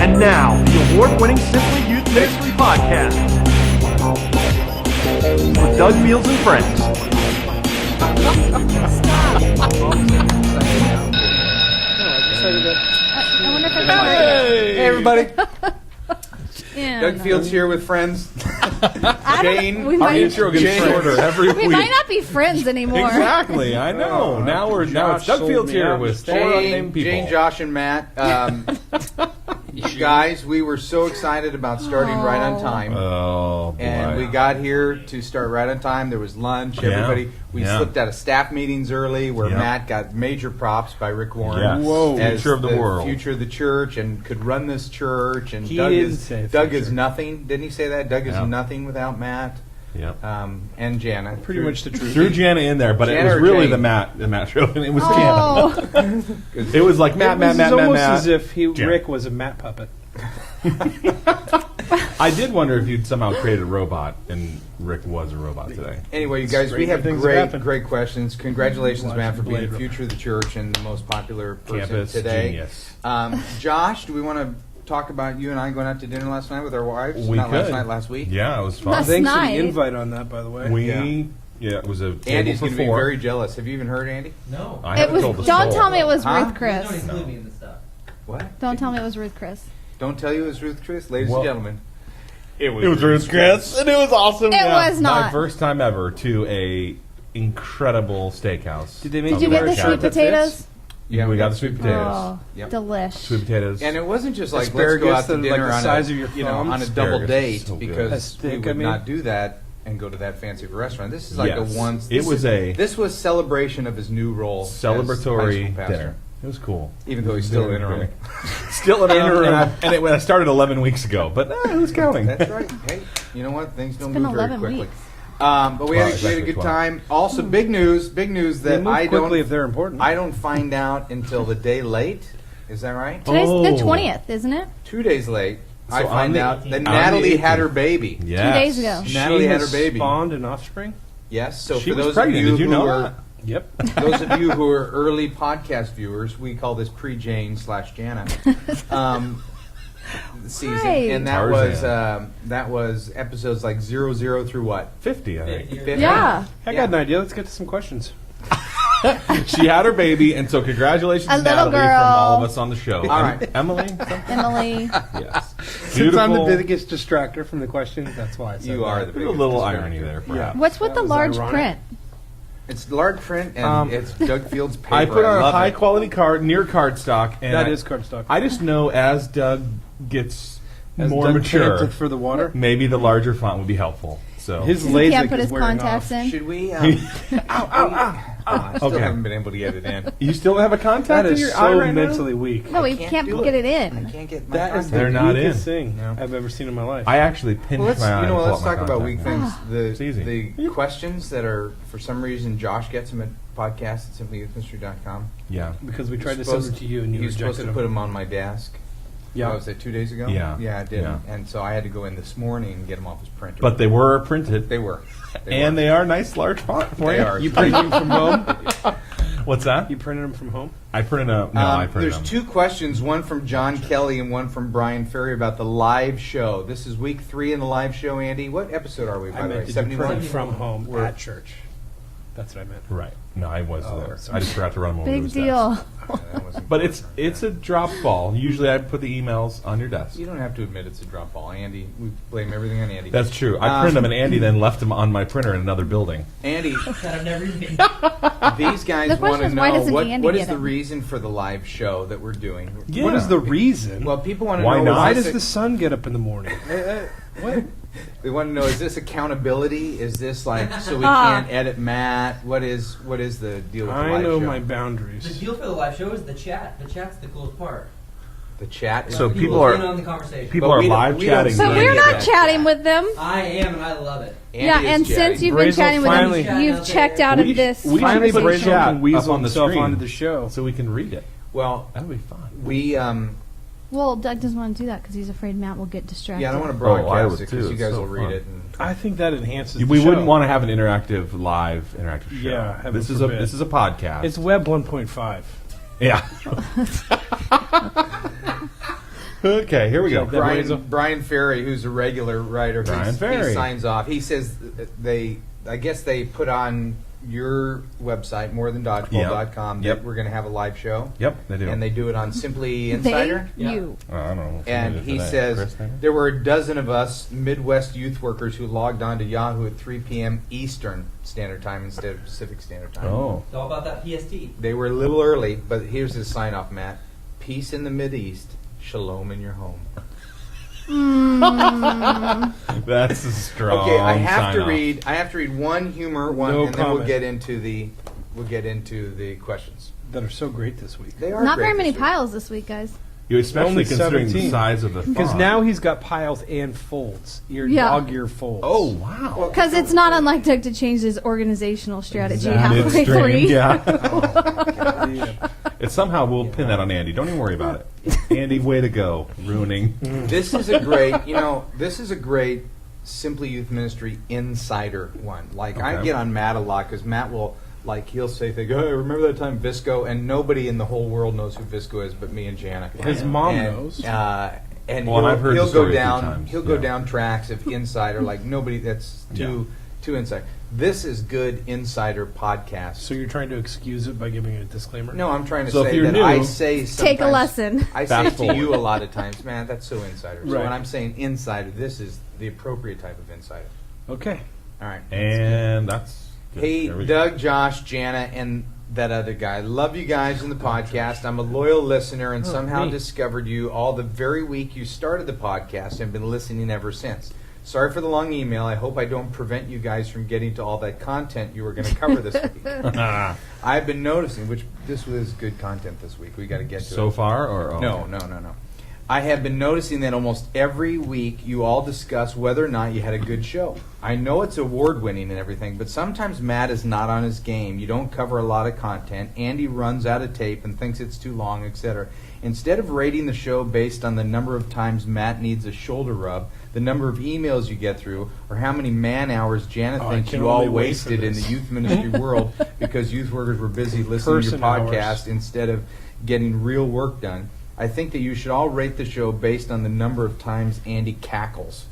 And now, the award-winning Simply Youth Ministry Podcast with Doug Fields and friends. Hey everybody. Yeah, Doug Fields here with friends. Jane, our intro gets shorter every week. We might not be friends anymore. Exactly, I know. Now it's Doug Fields here with four unnamed people. Jane, Josh, and Matt. You guys, we were so excited about starting right on time. Oh, boy. And we got here to start right on time. There was lunch. Everybody. We slipped out of staff meetings early where Matt got major props by Rick Warren. Yes. Whoa. As future of the world. Future of the church and could run this church. And He Doug didn't say Doug future. is nothing. Didn't he say that? Doug is nothing without Matt. Yep. And Jana. Pretty much the truth. Threw Jana in there, but Jana it was or really Jane? the Matt show, and it was Oh. Jana. It was like Matt. It's almost Matt. as if Jana. Rick was a Matt puppet. I did wonder if you'd somehow created a robot, and Rick was a robot today. Anyway, you guys, we have things have happened. great questions. Congratulations, Watch Matt, for the being Blade the future of the church and the most popular person Campus today. genius. Josh, do we want to talk about you and I going out to dinner last night with our wives? We Not could. last night, last week. Yeah, it was fun. Last Thanks for night. the invite on that, by the way. It was a table Andy's for going to be four. very jealous. Have you even heard Andy? No. I It haven't was. told the Don't soul. tell me it was Huh? Ruth Chris. Don't include me in this stuff. What? Don't tell me it was Ruth Chris. Don't tell you it was Ruth Chris, ladies Well, and gentlemen. It was Ruth Chris, and it was awesome. It was My not. first time ever to a incredible steakhouse. Did they make Of Did you get the America. sweet potatoes? Yeah, we got the sweet potatoes. Oh, Yep. delish. Sweet potatoes. And it wasn't just like Asparagus let's go out to that are dinner like the on size a, of your on a thumbs. double Asparagus date is so good. because A we steak, would I mean. not do that and go to that fancy of a restaurant. This is like Yes. a once. It was a This was celebration of his new role. as high celebratory school pastor. dinner. It was cool. Even though he's still Very interim. Still in interim. And it started 11 weeks ago, but who's counting? That's right. Hey, you know what? Things don't been move very 11 quickly. weeks. But we had a Exactly good 12. time. Also, big news They that move I quickly if don't they're important. I don't find out until the day late. Is that right? Today's Oh. the 20th, isn't it? 2 days late. I So find on the out that 18th. Natalie had 18th. her baby. Yes. 2 days ago. Natalie She had has her baby. spawned an offspring? Yes. So She for was those pregnant. of you Did you who know are that? Yep. those of you who are early podcast viewers, we call this pre-Jane/Jana season, Right. and that was episodes like 00 through what? 50, I think. 50? Yeah. I got an idea. Let's get to some questions. She had her baby, and so congratulations, A little Natalie, girl. from all of us on the show. All right. Emily? Something? Emily. Yes. Since I'm the Beautiful. biggest distractor from the questions, that's why I said You are the There's a biggest little distractor. irony there, perhaps. What's with That the was large ironic. print? It's large print, and it's Doug Fields paper. I put on a love high it. quality card, near cardstock, and That is cardstock. I just know as Doug gets As more Doug mature, panted for the water. maybe the larger font would be helpful. So His He LASIK can't put is his wearing contacts off. in. Should we? I still Okay. haven't been able to get it in. you still have a contact That in is your eye so right now? mentally weak. No, we can't can't do get it I in. can't get my That is the They're not in. weakest thing No. I've ever seen in my life. I actually pinched Well, let's my eye. you know to what, pull let's out my talk about contact weak lens. things. It's easy. The questions that are for some reason Josh gets them at podcast at simplyyouthministry.com. Yeah. because we tried to send it to you and you He was supposed rejected to them. put them on my desk. Yeah. What was it, 2 days ago? Yeah. Yeah, I did. Yeah. And so I had to go in this morning and get them off his printer. But they were printed, They were. and they are nice large font for They you. are. You printed them from home? What's that? You printed them from home? I printed a. No, I printed There's them. two questions, one from John Kelly and one from Brian Ferry about the live show. This is week 3 in the live show, Andy. What episode are we, by I the way? meant did you print 71? it from home We're- at church. That's what I meant. Right. No, I was Oh, there. sorry. I just forgot to run them over to Big his deal. desk. That wasn't But important. it's a drop ball. Usually I put the emails on your desk. You don't have to admit it's a drop ball, Andy. We blame everything on Andy. That's true. I printed them, and Andy then left them on my printer in another building. Andy, That I've never even. these guys The want question to is, why know doesn't Andy what is get the them? reason for the live show that we're doing. Yeah. What is the reason? Well, people want to Why know not? Why is does this the sun get up in the morning? What? they want to know, is this accountability? Is this like so we Ah. can't edit Matt? What is the deal with the I live know show? my The boundaries. deal for the live show is the chat. The chat's the coolest part. The chat. So is people People are- in on the conversation. People But are we don't- live we don't chatting. see So Andy we're at not that chatting chat. with them. I am, and I love it. Andy Yeah, is and since chatting. you've been Brazel chatting with finally- them, you've checked out of this. we Finally, should put Brazel chat can weasel up on the himself screen onto the show. so we can read it. Well, That would be fun. we Well, Doug doesn't want to do that because he's afraid Matt will get distracted. yeah, I don't want to Oh, I broadcast would it because too. you guys It's so will read fun. it. And I think that enhances the We show. wouldn't want to have an interactive show. Yeah, heaven this is forbid. this is a podcast. It's Web 1.5. yeah. Okay, here we go. Brian Ferry, who's a regular writer, Brian he Ferry. signs off. He says I guess they put on your website, morethandodgeball.com, that we're going to have a live show. Yep, they do. And they do it on Simply Insider. You. I don't know. And he says there were a dozen of us Midwest youth workers who logged on to Yahoo at 3 p.m. Eastern Standard Time instead of Pacific Standard Time. Oh. It's all about that PST. They were a little early, but here's his sign off, Matt. Peace in the Mideast, shalom in your home. That's a strong. Okay, I have to sign-off. read. I have to read one humor one, No and then we'll comment. get into the questions. That are so great this week. They are Not great very many this week. piles this week, guys. You especially Only considering 17. the size of the font. Because now he's got piles and folds. Dog ear folds. Oh wow! Because it's not unlike Doug to change his organizational strategy halfway Midstream, through. yeah. It's somehow we'll pin that on Andy. Don't even worry about it. Andy, way to go, ruining. This is a great. This is a great Simply Youth Ministry insider one. Like I Okay. get on Matt a lot because Matt will. Like he'll say things. Oh, remember that time Visco? And nobody in the whole world knows who Visco is but me and Jana. His mom and, knows. And Well, I've heard the he'll story go a few down. times, He'll go yeah. down tracks of insider. Like nobody. That's too insider. This is good insider podcast. So you're trying to excuse it by giving it a disclaimer? No, I'm trying to So if say you're that new, I say sometimes, Take a lesson. I say Fast to forward. you a lot of times, man, that's so insider. So Right. when I'm saying insider, this is the appropriate type of insider. Okay. All right. And that's good. Hey, There we go. Doug, Josh, Jana, and that other guy. Love you guys in the podcast. I'm a loyal listener and somehow me. discovered you all the very week you started the podcast and been listening ever since. Sorry for the long email. I hope I don't prevent you guys from getting to all that content you were going to cover this week. I've been noticing, which this was good content this week. We got to get to it. So far, or No. I have been noticing that almost every week you all discuss whether or not you had a good show. I know it's award-winning and everything, but sometimes Matt is not on his game. You don't cover a lot of content. Andy runs out of tape and thinks it's too long, etc. Instead of rating the show based on the number of times Matt needs a shoulder rub, the number of emails you get through, or how many man-hours Janet I thinks can you all only wait for wasted in this. the youth ministry world because youth workers were busy listening to your Person hours. podcast instead of getting real work done. I think that you should all rate the show based on the number of times Andy cackles.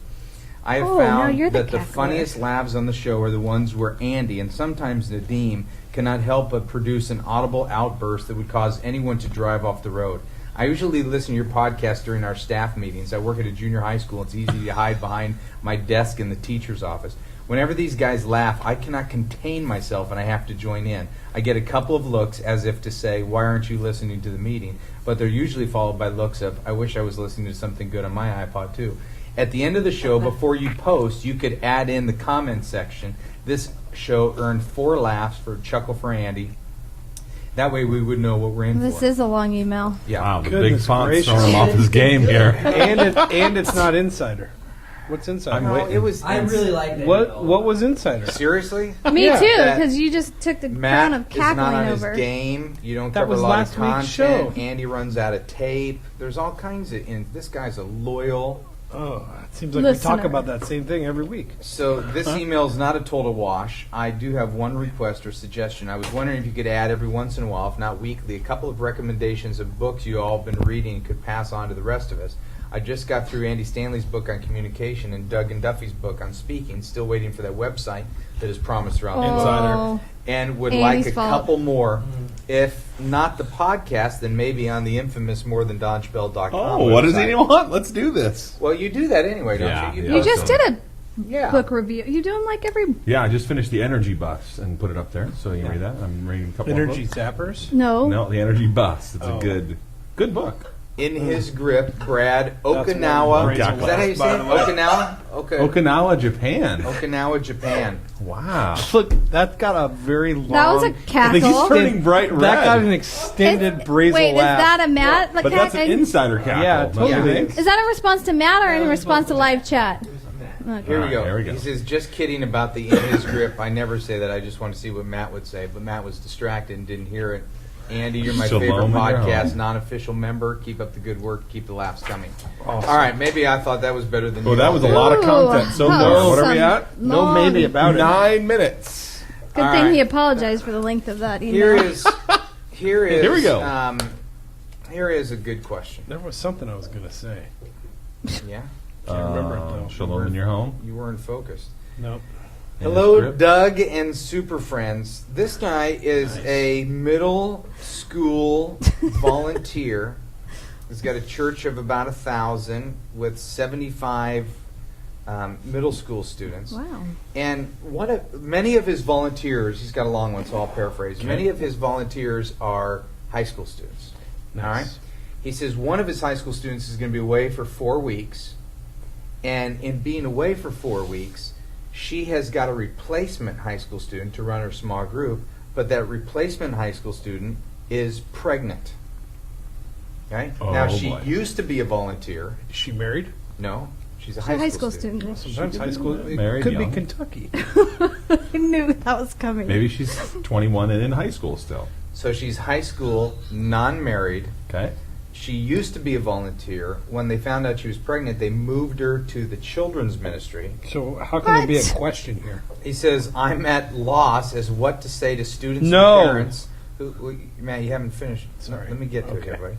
I have Oh, now found you're the that the cackler. funniest laughs on the show are the ones where Andy, and sometimes Nadeem, cannot help but produce an audible outburst that would cause anyone to drive off the road. I usually listen to your podcast during our staff meetings. I work at a junior high school. It's easy to hide behind my desk in the teacher's office. Whenever these guys laugh, I cannot contain myself and I have to join in. I get a couple of looks as if to say, why aren't you listening to the meeting? But they're usually followed by looks of, I wish I was listening to something good on my iPod too. At the end of the show, before you post, you could add in the comment section. This show earned 4 laughs for Chuckle for Andy. That way we would know what we're in This for. is a long email. Yeah. Wow, the Goodness big font's gracious. throwing him off his game here. and it's not insider. What's insider? No, it was. I really like that. What was insider? Seriously? Me Yeah. too, That because you just took the crown of Matt is not cackling on over. his game. You don't That cover was a lot last of week's content. show. Andy runs out of tape. There's all kinds of. This guy's a loyal. Oh, it seems like Listener. we talk about that same thing every week. So this email is not a total wash. I do have one request or suggestion. I was wondering if you could add every once in a while, if not weekly, a couple of recommendations of books you all have been reading and could pass on to the rest of us. I just got through Andy Stanley's book on communication and Doug and Duffy's book on speaking. Still waiting for that website that is promised around the book. Oh. And would Andy's like a fault. couple more. If not the podcast, then maybe on the infamous morethandodgebell.com Oh, what does website. he want? Let's do this. Well, you do that anyway, don't Yeah, you? yeah. You just did a Yeah. book review. You do them like every... Yeah, I just finished the Energy Bus and put it up there, so you can read that. I'm reading a couple Energy of books. zappers. No. No, the Energy Bus. It's Oh. a good book. In his grip, Brad That's Okinawa. one Is of the that how you by say it? the way. Okinawa? Okay. Okinawa, Japan. Okinawa, Japan. Wow. Look, that's got a very long. That was a cackle. He's turning bright red. That got an extended brazel Wait, laugh. is that a Matt? But that's an insider cackle. Yeah, don't you totally. think? Is that in response to Matt or in response to live chat? Okay. Here we go. There we go. He says, just kidding about the in his grip. I never say that. I just want to see what Matt would say. But Matt was distracted and didn't hear it. Andy, you're my Shalom favorite in your podcast, home. non-official member. Keep up the good work. Keep the laughs coming. Awesome. All right, maybe I thought that was better than Oh, you that all was a did. lot of content so Ooh, far. What are we some at? No long- maybe about it. 9 minutes. Good All thing right. he apologized for the length of that email. Here is. Here we go. Here is a good question. There was something I was going to say. Yeah? Can't remember it, though. Shalom in your home. You weren't focused. Nope. In the Hello, script? Doug and Super Friends. This guy is a middle school volunteer. He's got a church of about 1,000 with 75 middle school students. Wow. And many of his volunteers, he's got a long one, so I'll paraphrase. Okay. Many of his volunteers are high school students. Nice. All right? He says one of his high school students is going to be away for 4 weeks. And in being away for 4 weeks, she has got a replacement high school student to run her small group, but that replacement high school student is pregnant. Okay? Oh, Now, she boy. used to be a volunteer. Is she married? No, she's a She's high, a high school school student. student. Sometimes high school. It Married could young. be Kentucky. I knew that was coming. Maybe she's 21 and in high school still. So she's high school, non-married. Okay. She used to be a volunteer. When they found out she was pregnant, they moved her to the children's ministry. So how can there be a What? question here? He says, I'm at loss as what to say to students No. and parents. Matt, you haven't finished. Sorry. Let me get to it, Okay. everybody.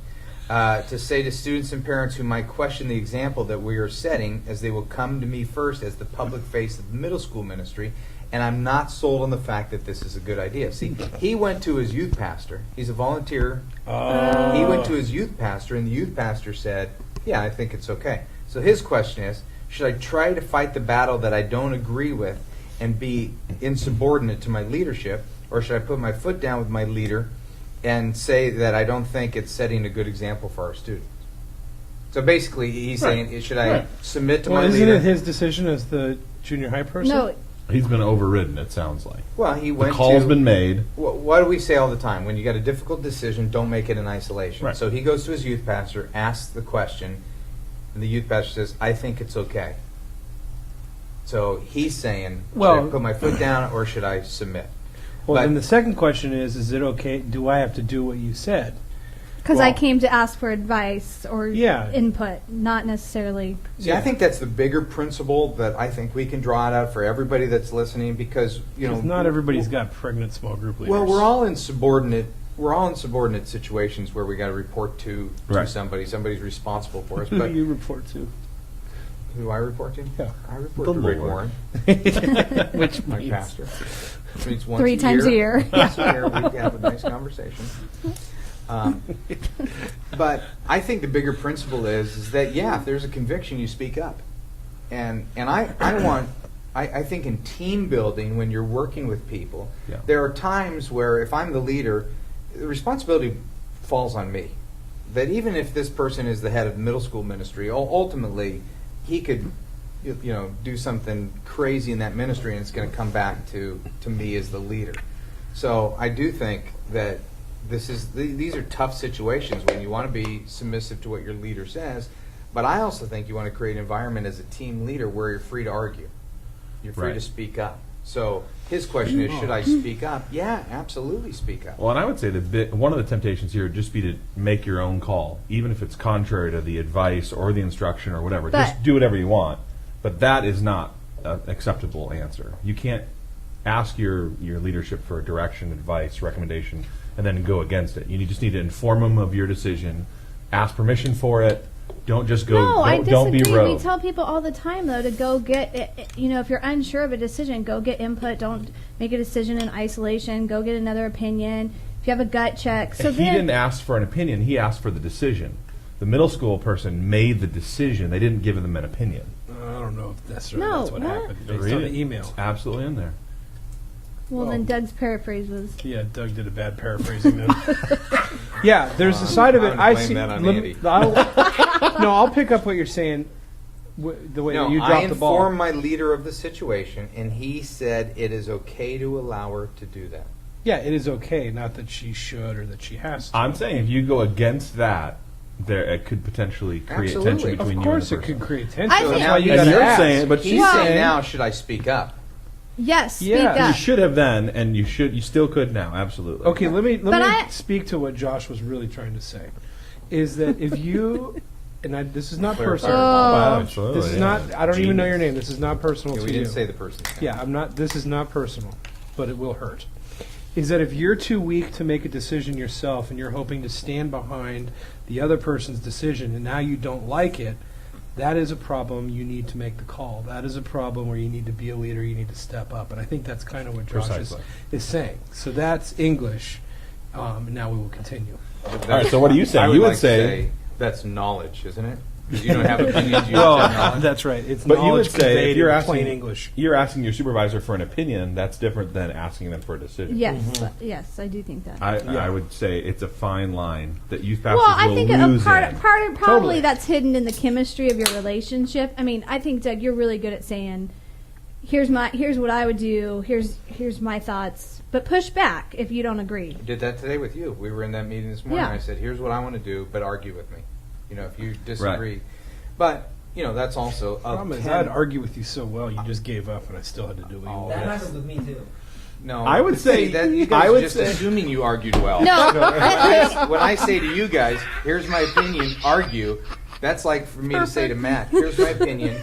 To say to students and parents who might question the example that we are setting, as they will come to me first as the public face of the middle school ministry, and I'm not sold on the fact that this is a good idea. See, he went to his youth pastor. He's a volunteer. He went to his youth pastor, and the youth pastor said, yeah, I think it's okay. So his question is, should I try to fight the battle that I don't agree with and be insubordinate to my leadership, or should I put my foot down with my leader and say that I don't think it's setting a good example for our students? So basically, he's saying, should I submit to Well, my isn't leader? it his decision as the junior high person? No, He's been overridden, it sounds like. Well, he The went call's to... been made. What do we say all the time? When you got a difficult decision, don't make it in isolation. Right. So he goes to his youth pastor, asks the question, and the youth pastor says, I think it's okay. So he's saying, should I Well- put my foot down or should I submit? Well, But- then the second question is it okay? Do I have to do what you said? because I Well- came to ask for advice or Yeah. input, not necessarily. See, I think that's the bigger principle that I think we can draw it out for everybody that's listening, because Because not everybody's got pregnant small group leaders. Well, we're all in subordinate situations where we got to report to Right. somebody. Somebody's responsible for us. Who But do you report to? who do I report to? Yeah. I report The to Rick Lord. Warren, Which my means- pastor. Meets once 3 times a year. Once a year, we have a nice conversation. But I think the bigger principle is that, yeah, if there's a conviction, you speak up. And I think in team building, when you're working with people, Yeah. there are times where if I'm the leader, the responsibility falls on me. That even if this person is the head of middle school ministry, ultimately he could, do something crazy in that ministry, and it's going to come back to me as the leader. So I do think that these are tough situations when you want to be submissive to what your leader says, but I also think you want to create an environment as a team leader where you're free to argue. You're free Right. to speak up. So his question is, should I speak up? Yeah, absolutely speak up. Well, and I would say one of the temptations here would just be to make your own call, even if it's contrary to the advice or the instruction or whatever. But- Just do whatever you want. But that is not an acceptable answer. You can't ask your leadership for direction, advice, recommendation, and then go against it. You just need to inform them of your decision, ask permission for it. Don't just go. No, I don't disagree. be rogue. We tell people all the time, though, to go get, if you're unsure of a decision, go get input. Don't make a decision in isolation. Go get another opinion. If you have a gut check. So He then, didn't ask for an opinion. He asked for the decision. The middle school person made the decision. They didn't give them an opinion. I don't know if necessarily No, that's what what? happened based Read on it. the email. It's absolutely in there. well, then Doug's paraphrase was, Yeah, Doug did a bad paraphrasing then. Yeah, there's a side of it. I'm gonna I blame see. that on lem- Andy. I'll pick up what you're saying. The way that you I dropped the ball. informed my leader of the situation, and he said it is okay to allow her to do that. Yeah, it is okay. Not that she should or that she has to. I'm saying if you go against that, it could potentially create Absolutely. tension Of between Of you and course, the it person. could create tension. I That's think- why you And got to you're ask. saying- but He's she's Well- saying now, should I speak up? yes, speak Yes. up. You should have then, and you still could now. Absolutely. Okay, let me But I- speak to what Josh was really trying to say. Is that if you this is not Clarify. personal. Wow, absolutely, This is yeah. not. I don't even know Genius. your name. This is not personal Yeah, to we you. didn't say the person's name. Yeah, I'm not. This is not personal, but it will hurt. is that if you're too weak to make a decision yourself and you're hoping to stand behind the other person's decision and now you don't like it, that is a problem. You need to make the call. That is a problem where you need to be a leader. You need to step up. And I think that's kind of what Josh is saying. So that's English. And now we will continue. All right, so what do you say? You would say that's knowledge, isn't it? Because you don't have opinions, you have knowledge. That's right. It's But you knowledge would say conveyed if you're in asking plain English. you're asking your supervisor for an opinion, that's different than asking them for a decision. Yes, yes, I do think that. I would say it's a fine line that youth pastors Well, I will think lose part in. probably Totally. that's hidden in the chemistry of your relationship. I mean, I think, Doug, you're really good at saying, here's what I would do, here's my thoughts, but push back if you don't agree. I did that today with you. We were in that meeting this morning. Yeah. I said, here's what I want to do, but argue with me. If you disagree. But, that's also The problem is I'd argue with you so well, you just gave up, and I still had to do what you Oh, That wanted. happens with me too. No, I would but say- see, that you guys I are would just say- assuming you argued well. No, When I say to you guys, here's my opinion, argue, that's like for me to say to Matt, here's my opinion,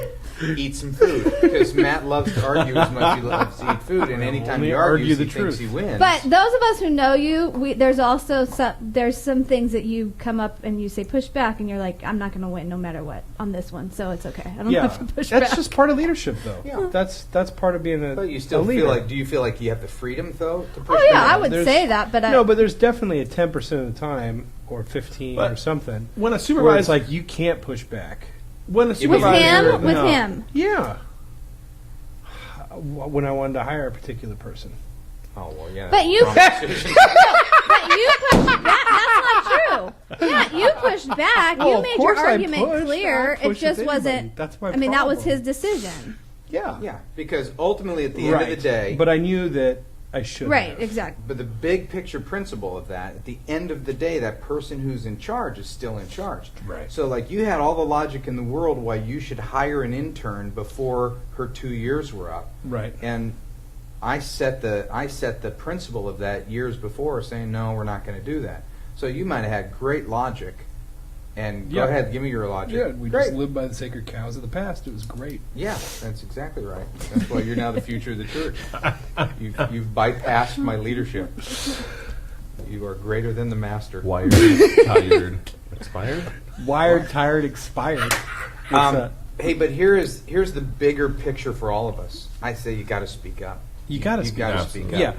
eat some food. Because Matt loves to argue as much as he loves to eat food, and anytime Only he argue argues, the he thinks truth. he wins. but those of us who know you, there's also some things that you come up and you say push back, and you're like, I'm not going to win no matter what on this one, so it's okay. I don't Yeah, have to push that's back. just part of leadership, though. Yeah. That's part of being a But you still a leader. feel like, do you feel like you have the freedom, though, to push Oh yeah, back? I would There's- say that, but no, but there's definitely a 10% of the time, or 15 But or something, When a where it's supervisor, like you can't push back. when a with supervisor, him, with no. him. Yeah. When I wanted to hire a particular person. Oh, well, yeah. But you- Conversation. But you pushed back. That's not true. Yeah, you pushed back. Oh, You of made your course I argument pushed. clear. I It push just with anybody. wasn't. That's my I mean, that was problem. his decision. Yeah. Yeah, because ultimately at the end of the day, But I knew that I should Right, have. exactly. but the big picture principle of that, at the end of the day, that person who's in charge is still in charge. Right. So, like, you had all the logic in the world why you should hire an intern before her 2 years were up. Right. And I set the principle of that years before, saying, no, we're not going to do that. So you might have had great logic, and go Yeah. ahead, give me your logic. Yeah, we Great. just lived by the sacred cows of the past. It was great. Yeah, that's exactly right. That's why you're now the future of the church. You've bypassed my leadership. You are greater than the master. wired, tired, expired. Wired, tired, expired. What's that? Hey, but here's the bigger picture for all of us. I say you got to speak up. You got to You speak got to up. speak Yeah.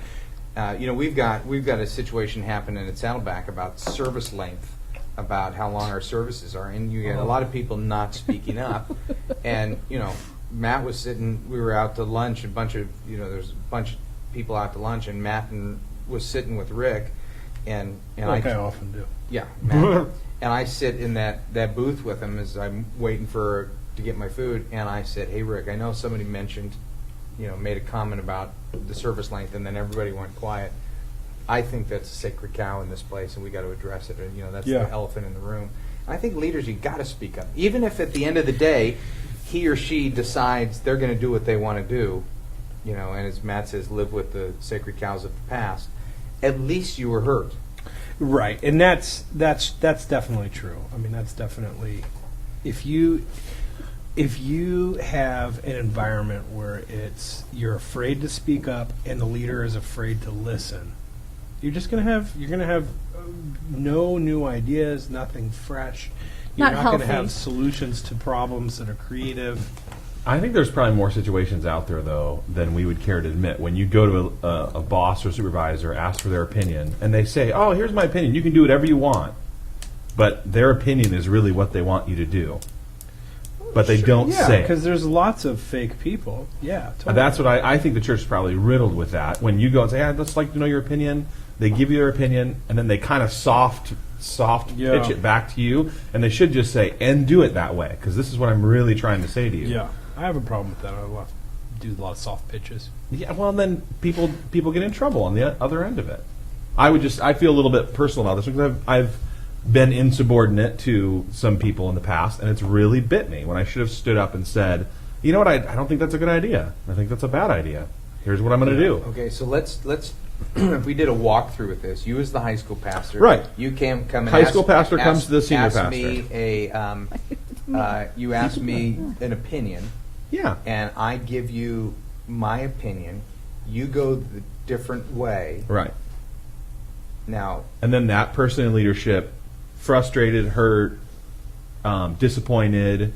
up. We've got a situation happening at Saddleback about service length, about how long our services are, and you get a lot of people not speaking up. And Matt was sitting. We were out to lunch. There's a bunch of people out to lunch, and Matt was sitting with Rick, and Like I often do. yeah, Matt. And I sit in that booth with him as I'm waiting to get my food, and I said, "Hey, Rick, I know somebody mentioned, made a comment about the service length, and then everybody went quiet. I think that's a sacred cow in this place, and we got to address it. And that's Yeah. the elephant in the room. And I think leaders, you got to speak up, even if at the end of the day, he or she decides they're going to do what they want to do. And as Matt says, live with the sacred cows of the past. At least you were heard. Right, and that's definitely true. I mean, that's definitely if you have an environment where you're afraid to speak up and the leader is afraid to listen, you're gonna have no new ideas, nothing fresh. You're Not going to healthy. have solutions to problems that are creative. I think there's probably more situations out there, though, than we would care to admit. When you go to a boss or supervisor, ask for their opinion, and they say, oh, here's my opinion. You can do whatever you want. But their opinion is really what they want you to do. But they don't Yeah, say it. because there's lots of fake people. Yeah, totally. That's what I think the church is probably riddled with that. When you go and say, I'd just like to know your opinion, they give you their opinion, and then they kind of soft Yeah. pitch it back to you, and they should just say, and do it that way, because this is what I'm really trying to say to you. Yeah, I have a problem with that. I do a lot of soft pitches. Yeah, well, then people get in trouble on the other end of it. I feel a little bit personal about this because I've been insubordinate to some people in the past, and it's really bit me when I should have stood up and said, you know what, I don't think that's a good idea. I think that's a bad idea. Here's what I'm going to do. Okay, so let's if we did a walkthrough with this, you as the high school pastor, Right. You come and High school pastor comes to the senior ask pastor. me you ask me an opinion, Yeah. and I give you my opinion. You go the different way, Right. Now, and then that person in leadership, frustrated, hurt, disappointed,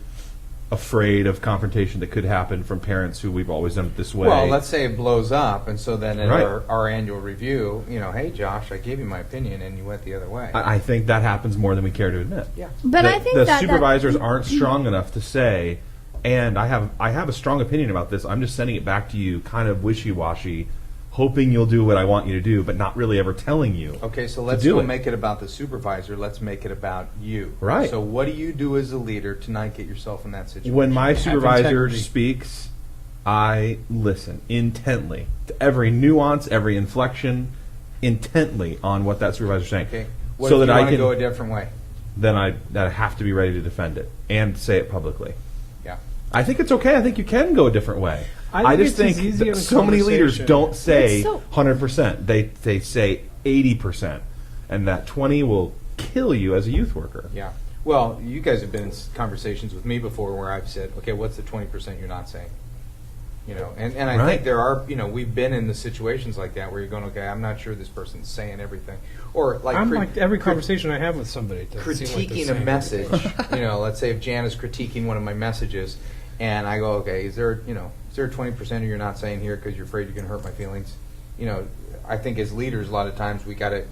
afraid of confrontation that could happen from parents who we've always done it this way. well, let's say it blows up, and so then at Right. our annual review, hey, Josh, I gave you my opinion, and you went the other way. I think that happens more than we care to admit. Yeah. But I think the that supervisors aren't strong enough to say, and I have a strong opinion about this. I'm just sending it back to you, kind of wishy-washy, hoping you'll do what I want you to do, but not really ever telling you. Okay, so to let's do don't it. make it about the supervisor. Let's make it about you. Right. So what do you do as a leader to not get yourself in that situation? When my supervisor integrity. speaks, I listen intently to every nuance, every inflection, intently on what that supervisor's saying. Okay. What so if that you I want to can go a different way? then I have to be ready to defend it and say it publicly. Yeah. I think it's okay. I think you can go a different way. I think just it's as think easy that in a so many leaders conversation. don't say It's so- 100%. They say 80%, and that 20 will kill you as a youth worker. Yeah. Well, you guys have been in conversations with me before where I've said, okay, what's the 20% you're not saying? And I Right. think there are, we've been in the situations like that where you're going, okay, I'm not sure this person's saying everything. Or like, I'm like every conversation I have with somebody. It doesn't seem like they're critiquing a saying message. anything. Let's say if Jan is critiquing one of my messages, and I go, okay, is there a 20% you're not saying here because you're afraid you're going to hurt my feelings? I think as leaders, a lot of times we gotta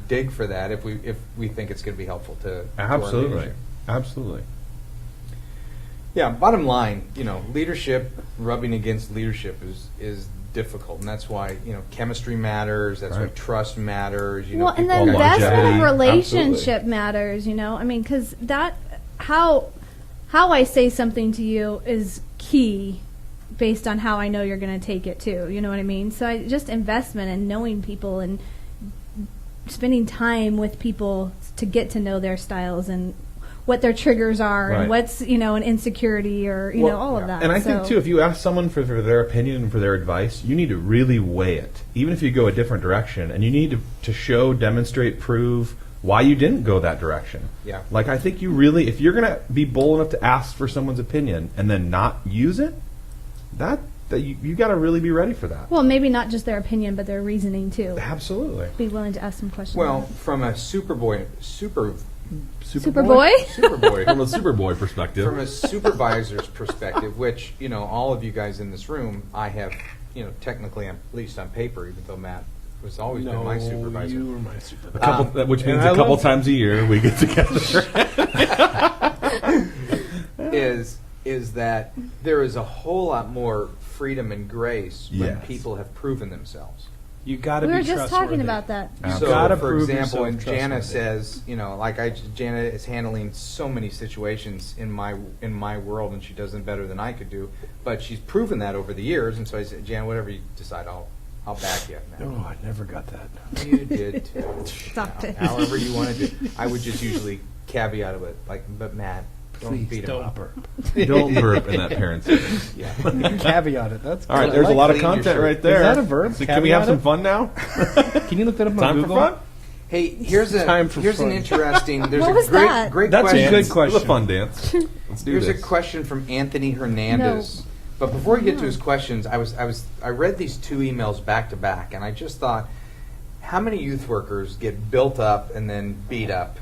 dig for that if we think it's going to be helpful to our Absolutely. leadership. Absolutely. Yeah. Bottom line, leadership rubbing against leadership is difficult, and that's why chemistry matters. That's why Right. trust matters. Well, and people the gotta- investment of longevity. relationship Absolutely. matters, because that how I say something to you is key based on how I know you're going to take it too. You know what I mean? So just investment and knowing people and spending time with people to get to know their styles and what their triggers are Right. and what's an insecurity or Well, all of that. And I think, So- too, if you ask someone for their opinion and for their advice, you need to really weigh it, even if you go a different direction. And you need to show, demonstrate, prove why you didn't go that direction. Yeah. Like, I think you really, if you're going to be bold enough to ask for someone's opinion and then not use it, that you got to really be ready for that. well, maybe not just their opinion, but their reasoning too. Absolutely. Be willing to ask some questions. Well, from a Superboy, Superboy? From a Superboy perspective. from a supervisor's perspective, which all of you guys in this room, I have technically, at least on paper, even though Matt was always been my supervisor. You were my supervisor. which and means I a couple love- times a year we get together. Is that there is a whole lot more freedom and grace when Yes. people have proven themselves. You got to we be were just trustworthy. talking about that. So, gotta for prove example, when yourself Jana trustworthy. says, Jana is handling so many situations in my world, and she does them better than I could do. But she's proven that over the years, and so I said, Jana, whatever you decide, I'll back you. Matt. Oh, I never got that. You did too. Stop it. However you want to do. I would just usually caveat it, but Matt, don't beat him don't up. burp. Don't burp in that parent's ear. Yeah. Caveat it. That's All right, good. there's I a like lot of clean your content shirt. right there. Is that a verb? So can we have Caveat some it? fun now? Can you look that up on Time Google? for fun? Hey, here's Time for an fun. interesting. There's What a was great that? great That's a question. good It's question. a fun dance. Let's do Here's this. a question from Anthony Hernandez. No. But before we get to his questions, I read these two emails back to back, and I just thought, how many youth workers get built up and then beat up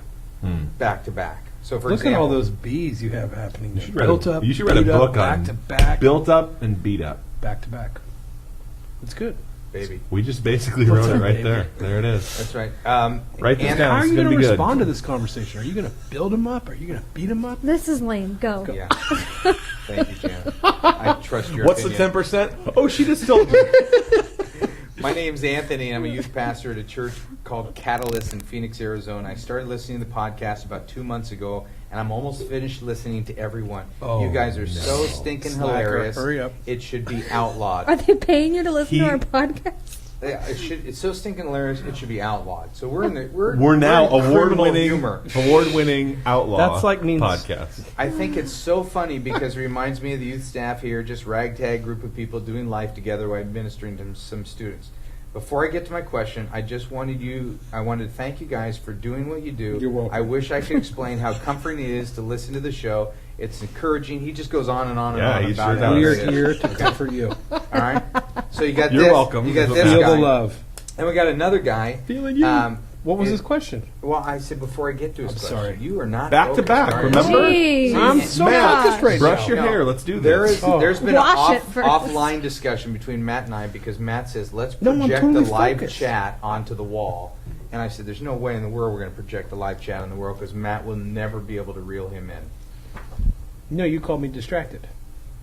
back to back? So, for Look example, at all those B's you have happening. You should there. write Built a, up, you should write a beat up, book back on to back, built up and beat up. back to back. That's good. baby. We just basically What's wrote it up, right baby? there. There it is. That's right. Write this and- down. How are It's you gonna going to be good. respond to this conversation? Are you going to build them up? Are you going to beat them up? This is lame. Go. Yeah. Thank you, Jan. I trust your What's opinion. the 10%? Oh, she just told me. My name's Anthony, and I'm a youth pastor at a church called Catalyst in Phoenix, Arizona. I started listening to the podcast about 2 months ago, and I'm almost finished listening to everyone. Oh, you guys are so stinking Slacker, hilarious. hurry up. It should be outlawed. Are they paying you to listen to He- our podcast? Yeah, it's so stinking hilarious. It should be outlawed. So we're in We're now in criminal award-winning, humor. outlaw. That's like means- podcast. I think it's so funny because it reminds me of the youth staff here, just ragtag group of people doing life together while administering to some students. Before I get to my question, I wanted to thank you guys for doing what you do. You're welcome. I wish I could explain how comforting it is to listen to the show. It's encouraging. He just goes on and on and Yeah, on he about sure how does. We it are is. here to comfort you. All right. So you got You're this. welcome. You got Feel this Feel guy. the love. And we got another guy. Feeling you. What was his question? Well, I said before I get to his I'm question, sorry. you are not Back to focused, back, are you? remember? Jeez. I'm so Matt, focused right brush now. your hair. Let's do this. There's been Wash an it first. offline discussion between Matt and I because Matt says, let's No, I'm project totally the live focused. chat onto the wall. And I said, there's no way in the world we're going to project the live chat on the world because Matt will never be able to reel him in. No, you called me distracted.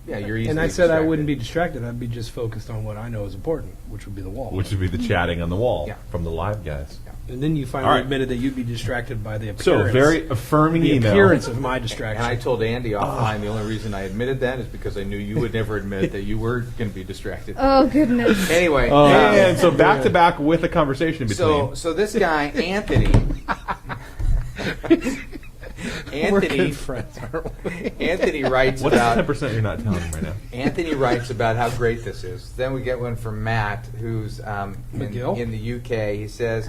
Yeah, you're easily And I said I distracted. wouldn't be distracted. I'd be just focused on what I know is important, which would be the wall. Which would be the chatting on the wall Yeah. from the live guys. And then you finally All right. admitted that you'd be distracted by the appearance. So, very affirming the email. appearance of my distraction. And I told Andy offline the only reason I admitted that is because I knew you would never admit that you were going to be distracted. Oh goodness. Anyway, And so back to back with a conversation in between. so this guy Anthony, We're Anthony, good friends, aren't we? Anthony writes What's about the 10% you're not telling him right now? Anthony writes about how great this is. Then we get one from Matt, who's McGill? in the UK. He says,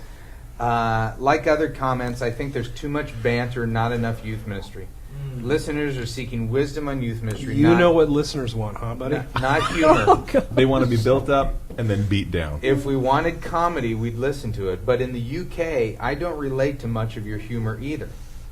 like other comments, I think there's too much banter, not enough youth ministry. Listeners are seeking wisdom on youth ministry. You not, know what listeners want, huh, buddy? not humor. They want to be built up and then beat down. If we wanted comedy, we'd listen to it. But in the UK, I don't relate to much of your humor either.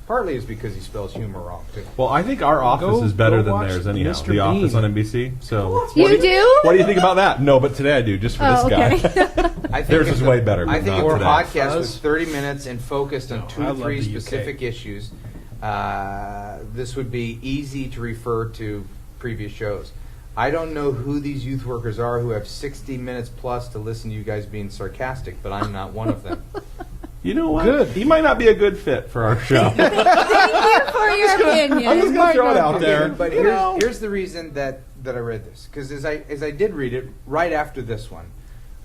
Partly is because he spells humor wrong, too. Well, I think our office Go- is better go than watch theirs anyhow. Mr. The Office Bean. on NBC. So You do? What do you think about that? No, but today I do, just for Oh, this guy. okay. I think Theirs if is the- way better, I but think not if the today. podcast was Fuzz? 30 minutes and focused on No, two I or love three the UK. specific issues, this would be easy to refer to previous shows. I don't know who these youth workers are who have 60 minutes plus to listen to you guys being sarcastic, but I'm not one of them. You know what? Good. He might not be a good fit for our show. Thank you for your opinion. I'm just going to throw it out there. Okay, but You know. here's the reason that I read this. Because as I did read it, right after this one,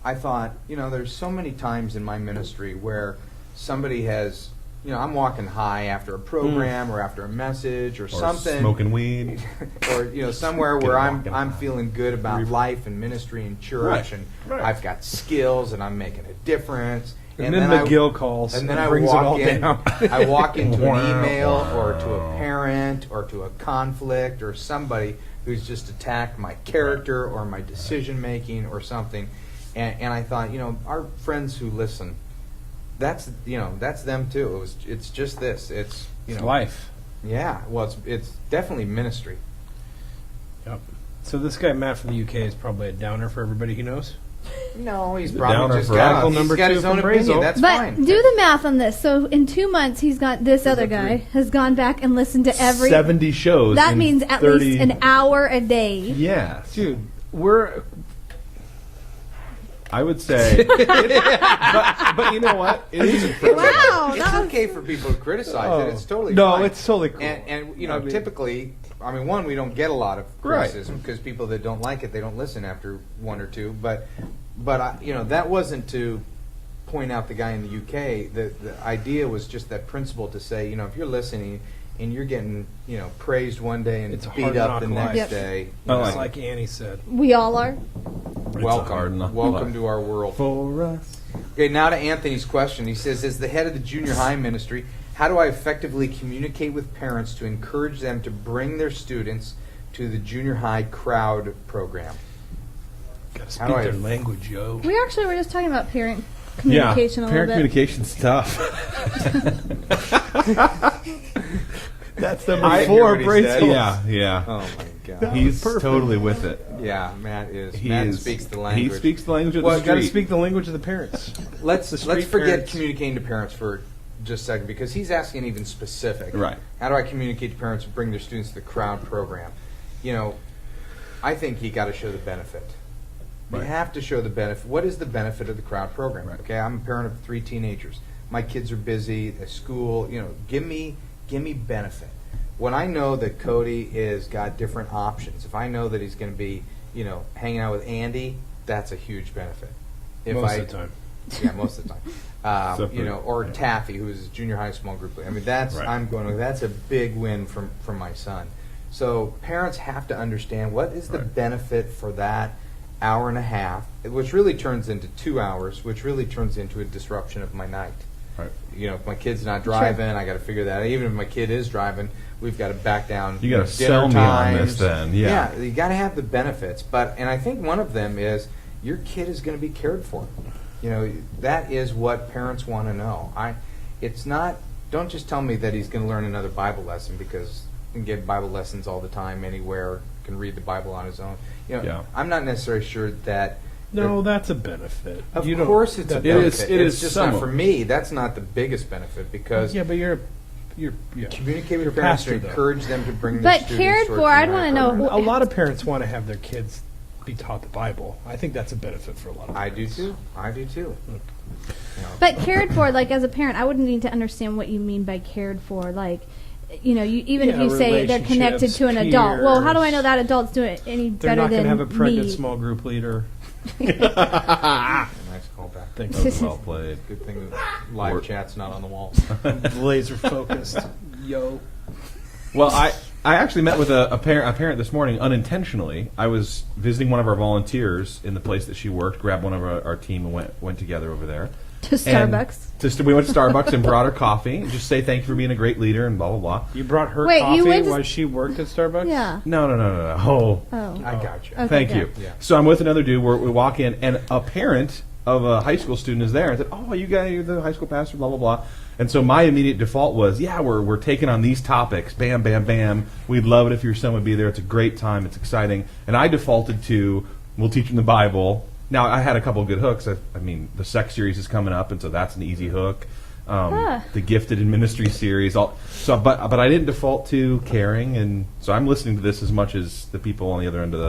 I thought, there's so many times in my ministry where somebody has, I'm walking high after a program or after a message or, Or something. smoking weed. Or somewhere Get where walking I'm high. feeling good about life and ministry and church, Right, and right. I've got skills and I'm making a difference. And then McGill calls and then and I brings it walk all in. down. I walk into an Wow. email or to a parent or to a conflict or somebody who's just attacked my character or my decision making or something, and I thought, our friends who listen, that's them too. It's just this. It's It's life. Yeah. Well, it's definitely ministry. Yep. So this guy Matt from the UK is probably a downer for everybody he knows. No, he's The probably downer just for got, us. he's Number got two his own from opinion. Brazo. That's But fine. do the math on this. So in 2 months, he's got this other guy has gone back and listened to every. 70 shows. That in means at 30 least an hour a day. Yes. Dude, we're I would say. but you know what? It is Wow, It's that was- okay for people to criticize it. It's totally no, fine. it's totally cool. And I mean- typically, one, we don't get a lot of Right. criticism because people that don't like it, they don't listen after one or two. But that wasn't to point out the guy in the UK. The idea was just that principle to say, if you're listening and you're getting praised one day and It's a beat hard up knock the life. next Yep. day, It's like Annie said. We all are. welcome to our world. for us. Okay, now to Anthony's question. He says, as the head of the junior high ministry, how do I effectively communicate with parents to encourage them to bring their students to the junior high crowd program? Gotta speak How do I- their language, yo. We actually were just talking about parent communication a parent little bit. communication's tough. That's I number hear 4, what he Brazo. said. Yeah. Oh my God! He's perfect. totally with it. Yeah, Matt is. He Matt is- speaks the language. He speaks the language of Well, the You got to street. speak the language of the parents. Let's the street forget parents. communicating to parents for just a second because he's asking even specific. Right. How do I communicate to parents to bring their students to the crowd program? I think you got to show the benefit. You Right. have to show the benefit. What is the benefit of the crowd program? Right. Okay, I'm a parent of 3 teenagers. My kids are busy at school. Give me benefit. When I know that Cody is got different options, if I know that he's going to be, hanging out with Andy, that's a huge benefit. Most of the time. Yeah, most of the time. Except for- or Taffy, who's a junior high small group leader. That's Right. that's a big win from my son. So parents have to understand what is the Right. benefit for that hour and a half, which really turns into 2 hours, which really turns into a disruption of my night. Right. If my kid's not driving, I got to figure that out. Even if my kid is driving, we've got to back down. You gotta dinner sell me on this times. then, yeah. You got to have the benefits. And I think one of them is your kid is going to be cared for. You know, that is what parents want to know. It's not. Don't just tell me that he's going to learn another Bible lesson, because he can get Bible lessons all the time, anywhere. Can read the Bible on his own. You know, Yeah. I'm not necessarily sure that. No, that's a benefit. Of You don't- course, it's a that- benefit. it It's is just some not of for it. me. That's not the biggest benefit, because Yeah, but you're yeah. communicate with You're a parents pastor, to though. encourage them to bring their But students cared towards for, the I'd wanna know program. who- A lot of parents want to have their kids be taught the Bible. I think that's a benefit for a lot of I parents. do too. I do too. You know. But cared for, like as a parent, I would need to understand what you mean by cared for. Like, you know, even if Yeah, you say they're connected to an adult. Well, how do I know that adult's doing it any They're better not going than to have a pregnant me? small group leader. Nice callback. Thanks. That was well played. Good thing that live Or- chat's not on the wall. Laser focused. Yo. Well, I actually met with a parent this morning unintentionally. I was visiting one of our volunteers in the place that she worked, grabbed one of our team and went together over there. To Starbucks. We went to Starbucks and brought her coffee and just say thank you for being a great leader and blah, blah, blah. You brought her Wait, coffee you went to- while she worked at Starbucks? Yeah. No. Oh, Oh. I got you. Okay, thank good. you. Yeah. So I'm with another dude. We walk in, and a parent of a high school student is there. I said, "Oh, you guys, you're the high school pastor, blah blah blah." And so my immediate default was, "Yeah, we're taking on these topics. Bam, bam, bam. We'd love it if your son would be there. It's a great time. It's exciting." And I defaulted to, "We'll teach him the Bible." Now I had a couple of good hooks. I mean, the sex series is coming up, and so that's an easy hook. The Gifted in Ministry series. But I didn't default to caring, and so I'm listening to this as much as the people on the other end of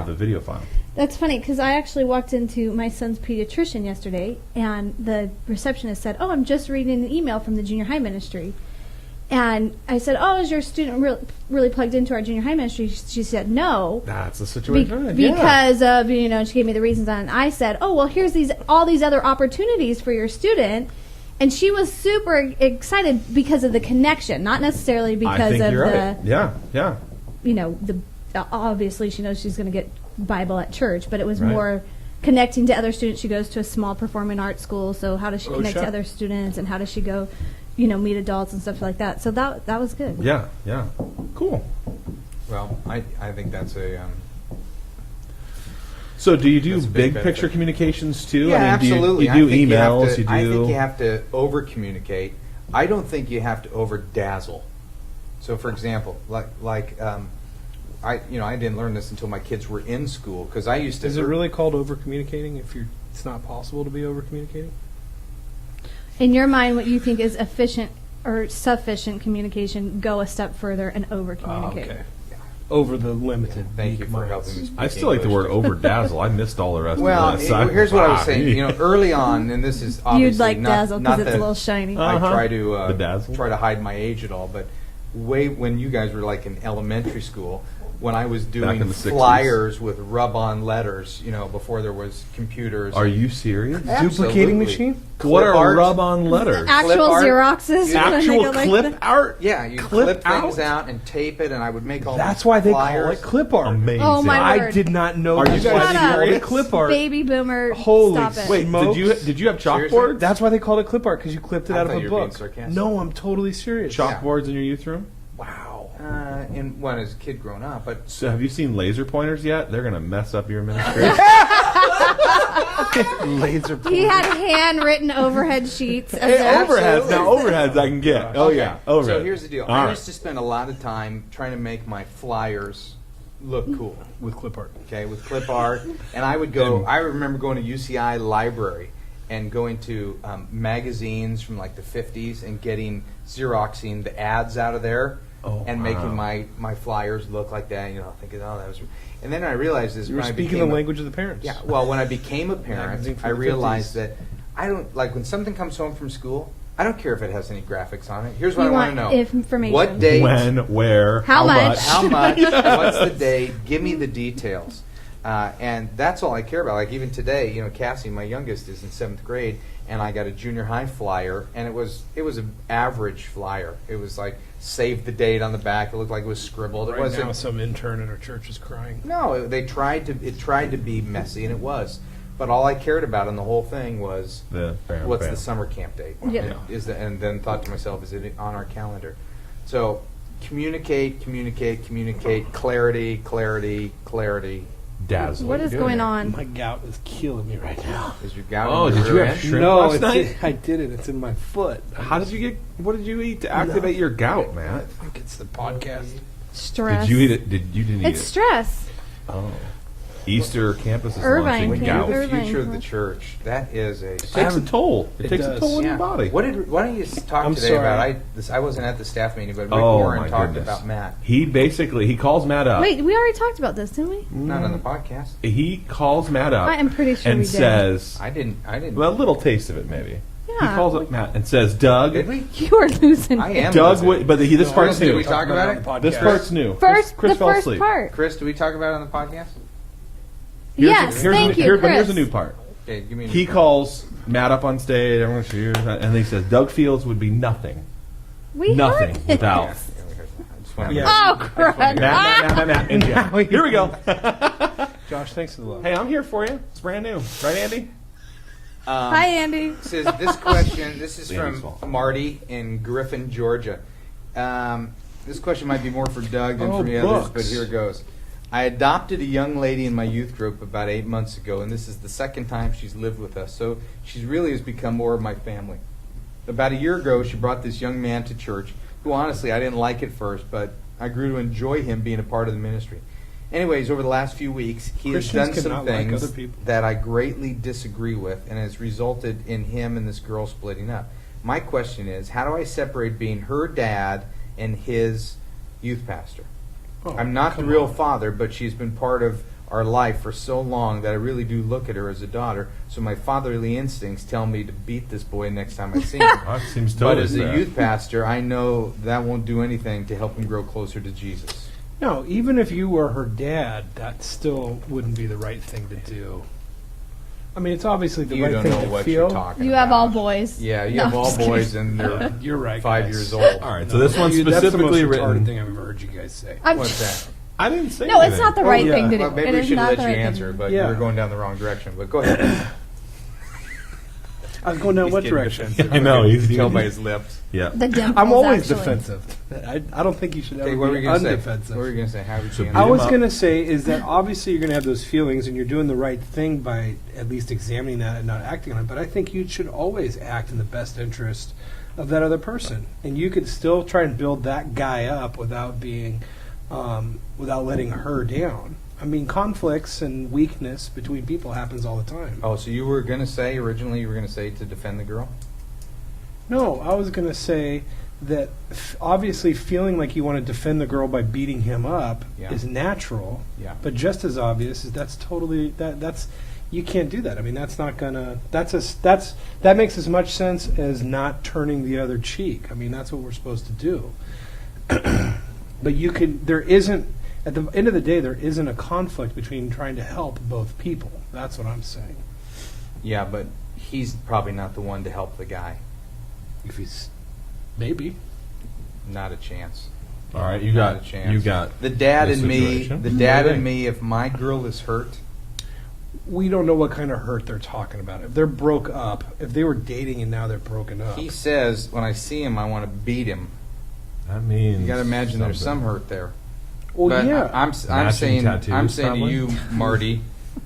the video file. That's funny because I actually walked into my son's pediatrician yesterday, and the receptionist said, "Oh, I'm just reading an email from the junior high ministry." And I said, "Oh, is your student really plugged into our junior high ministry?" She said, "No." That's the situation. Because of, you know, she gave me the reasons on it. And I said, "Oh, well, here's all these other opportunities for your student." And she was super excited because of the connection, not necessarily I because think of you're the, right. Yeah. you know, obviously she knows she's going to get Bible at church, but it was Right. more connecting to other students. She goes to a small performing arts school, so how does she connect to other students, and how does she go, you know, meet adults and stuff like that. So that was good. Yeah. Cool. Well, I think that's a. So do you do That's a big big benefit. picture communications too? Yeah, I mean, absolutely. Do you do I think emails? I think you have to over communicate. I don't think you have to over dazzle. So, for example, I didn't learn this until my kids were in school, because I used to. Is it really called over communicating if it's not possible to be over communicating? In your mind, what you think is efficient or sufficient communication, go a step further and over communicate. Okay. Over the limited. Thank you weak for minds. helping me. Speak I still like the English. word over dazzle. I missed all the rest Well, of that. here's what I was saying. You know, early on, and this is obviously You'd like not, dazzle not because it's that a little shiny. I try to Bedazzle. try to hide my age at all, but when you guys were like in elementary school, when I was in doing the 60s. flyers with rub-on letters, you know, before there was computers. Are you serious? Duplicating Absolutely. machine? What Clip are art. rub-on letters? Actual art. Xeroxes. when they Actual go like clip that. art? Yeah, you Clip clip things out? out and tape it, and I would make all That's these why they flyers. call it clip art. Amazing. Oh, my I word. did not know Are that's you why guys they called serious? it clip art. Baby boomer. Holy stop it. Wait, Smokes. did you have Seriously? chalkboards? That's why they called it clip art, because you clipped it I out of thought a you were being book. sarcastic. No, I'm totally serious. Chalkboards in your youth room? Wow. When as a kid growing up, but So have you seen laser pointers yet? They're going to mess up your ministry. Laser He had handwritten overhead sheets. Of Hey, their- overheads. Now, overheads I can get. Oh, yeah. Overhead. So here's the deal. All I right. used to spend a lot of time trying to make my flyers look cool. with clip art. Okay, with clip art, and I would go. I remember going to UCI library and going to magazines from like the 50s and getting Xeroxing the ads out of there and making my flyers look like that. You know, thinking, oh, that was. And then I realized this. You were when I speaking became the a- language of the parents. Yeah. Well, when I became a parent, Magazine from I the realized 50s. that I don't like when something comes home from school. I don't care if it has any graphics on it. Here's what You I want to want know: information. What date? When, where, How much? How much? What's the day? Give me the details. And that's all I care about. Like even today, you know, Cassie, my youngest, is in 7th grade, and I got a junior high flyer, and it was an average flyer. It was like save the date on the back. It looked like it was scribbled. It Right wasn't. now, some intern at our church is crying. No, they tried to. It tried to be messy, and it was. But all I cared about in the whole thing was what's the summer camp date? Yeah. And then thought to myself, is it on our calendar? So communicate, clarity. dazzling. What is Doing going it. on? My gout is killing me right now. Is your gout? Oh, in did your you rear have end? shrimp No, last night? I did it. It's in my foot. How did you get? What did you eat to activate your gout, I man? think it's the podcast. Stress. Did you eat it? You didn't eat It's it? stress. Oh, Easter campus is Irvine launching came gout. You're It the Irvine. future of the church. That is a. takes a toll. It takes a does. toll on Yeah. your body. Why don't you talk I'm today sorry. about? I wasn't at the staff meeting, but Rick Oh, Warren my talked goodness. about Matt. He calls Matt up. Wait, we already talked about this, didn't we? Not on the podcast. He calls Matt up. I am pretty sure and we did. says, I didn't. well, a little taste of it maybe. Yeah. He calls up Matt and says, Doug. Did we? You are losing. I it. am. Doug, listening. but this part's Did new. we talk about it? This part's new. First, Chris the fell first asleep. part. Chris, did we talk about it on the podcast? Yes, thank you, But here's Chris. a new part. Okay, give me. He calls Matt up on stage. Everyone cheers, and he says, Doug Fields would be nothing, We nothing heard it. without Yeah, we heard that. I just wanted Yeah. to- Oh crap! Matt, and Jeff. Here we go. Josh, thanks for the love. Hey, I'm here for you. It's brand new, right, Andy? Hi, Andy. Says this question. This is Andy's from fault. Marty in Griffin, Georgia. This question might be more for Doug than Oh, for the others, books. but here it goes. I adopted a young lady in my youth group about 8 months ago, and this is the second time she's lived with us, so she really has become more of my family. About a year ago, she brought this young man to church, who honestly I didn't like at first, but I grew to enjoy him being a part of the ministry. Anyways, over the last few weeks, he has Christians done some cannot like things other people. that I greatly disagree with, and has resulted in him and this girl splitting up. My question is, how do I separate being her dad and his youth pastor? Oh, I'm not the come real on. father, but she's been part of our life for so long that I really do look at her as a daughter. So my fatherly instincts tell me to beat this boy next time I see him. That seems But totally as a fair. youth pastor, I know that won't do anything to help him grow closer to Jesus. No, even if you were her dad, that still wouldn't be the right thing to do. I mean, it's obviously the You right don't thing know to what feel. you're talking You about. have all boys. Yeah, you No, have I'm all just kidding. boys and they're You're right. 5 guys. years old. All right, so this one's That's the most specifically retarded written. thing I've ever heard you guys say. I'm- What's that? I didn't say No, it's anything. not the right yeah. thing to do. Well, maybe It we is should not let the you right thing to answer, do. but Yeah. you're going down the wrong direction. But go ahead. I was going down He's what getting direction? defensive. I know, You he's- can tell by his lips. Yeah. The dimples, I'm always actually. defensive. I don't think you should Okay, ever what were be you going to say? undefensive. What were you going to say? How would So you beat I answer? was up. going to say is that obviously you're going to have those feelings and you're doing the right thing by at least examining that and not acting on it. But I think you should always act in the best interest of that other person. And you could still try and build that guy up without being, without letting her down. I mean, conflicts and weakness between people happens all the time. Oh, so you were going to say, originally you were going to say to defend the girl? No, I was going to say that obviously feeling like you want to defend the girl by beating him up Yeah. is natural. Yeah. But just as obvious is that's totally that's you can't do that. I mean, that's not gonna that makes as much sense as not turning the other cheek. I mean, that's what we're supposed to do. But you could there isn't at the end of the day there isn't a conflict between trying to help both people. That's what I'm saying. Yeah, but he's probably not the one to help the guy. If he's maybe Not a chance. All right, you Not got a chance. you got The dad the and me. situation. The dad What do you and me. If my girl is hurt, we don't know what kind of hurt they're talking about. If they're broke up, if they were dating and now they're broken up. he says when I see him, I want to beat him. that means You got to imagine there's some something. hurt there. well, But yeah. I'm Matching saying tattoos, to probably? you, Marty,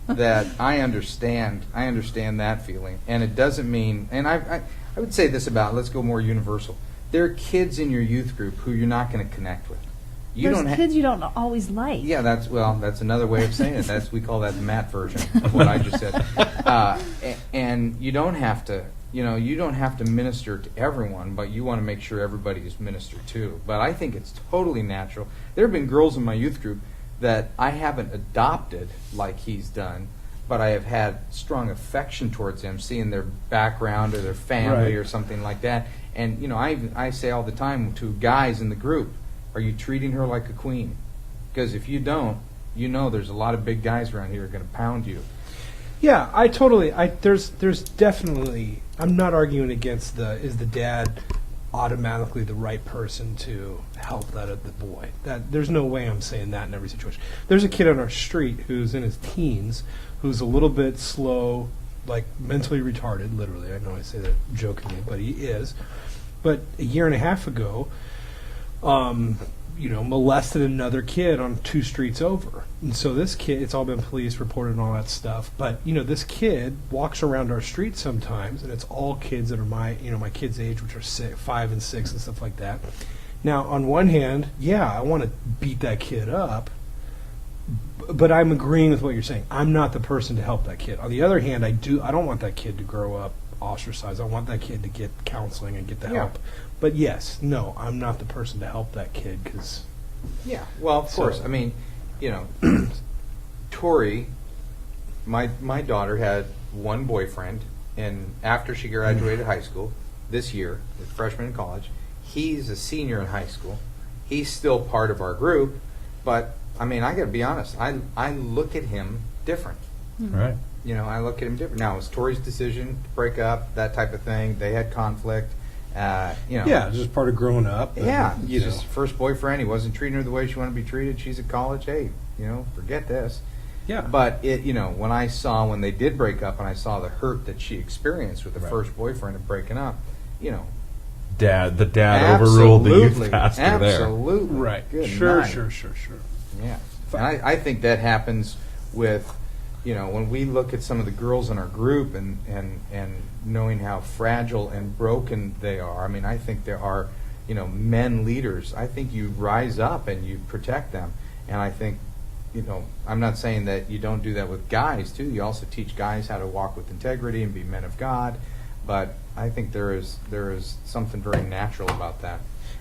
that I understand that feeling, and it doesn't mean. And I would say this about. Let's go more universal. There are kids in your youth group who you're not going to connect with. You There's don't ha- kids you don't always like. Yeah, that's another way of saying it. We call that the Matt version of what I just said. And you don't have to, you don't have to minister to everyone, but you want to make sure everybody is ministered to. But I think it's totally natural. There have been girls in my youth group that I haven't adopted like he's done, but I have had strong affection towards them, seeing their background or their family Right. or something like that. And I say all the time to guys in the group, are you treating her like a queen? Because if you don't, there's a lot of big guys around here who are going to pound you. Yeah, there's definitely. I'm not arguing against is the dad automatically the right person to help the boy. That there's no way I'm saying that in every situation. There's a kid on our street who's in his teens who's a little bit slow, like mentally retarded. Literally, I know I say that jokingly, but he is. But a year and a half ago, molested another kid on 2 streets over. And so this kid, it's all been police reported and all that stuff. But, this kid walks around our street sometimes, and it's all kids that are my kids' age, which are 5 and 6 and stuff like that. Now, on one hand, I want to beat that kid up, but I'm agreeing with what you're saying. I'm not the person to help that kid. On the other hand, I don't want that kid to grow up ostracized. I want that kid to get counseling and get the help. But yes, no, I'm not the person to help that kid because. Yeah, well, of course. I mean, Tori, my daughter had one boyfriend, and after she graduated high school this year, a freshman in college, he's a senior in high school. He's still part of our group, but I mean, I got to be honest. I look at him different. Right. I look at him different. Now, it was Tori's decision to break up, that type of thing. They had conflict. Yeah, it's just part of growing up. Yeah, just first boyfriend. He wasn't treating her the way she wanted to be treated. She's at college. Hey, forget this. Yeah. But when they did break up, and I saw the hurt that she experienced with the first boyfriend and breaking up, the dad overruled the youth pastor absolutely. Right. Good Sure. night. Yeah. And I think that happens with, when we look at some of the girls in our group and knowing how fragile and broken they are. I mean, I think there are, men leaders. I think you rise up and you protect them. And I think, I'm not saying that you don't do that with guys, too. You also teach guys how to walk with integrity and be men of God. But I think there is something very natural about that.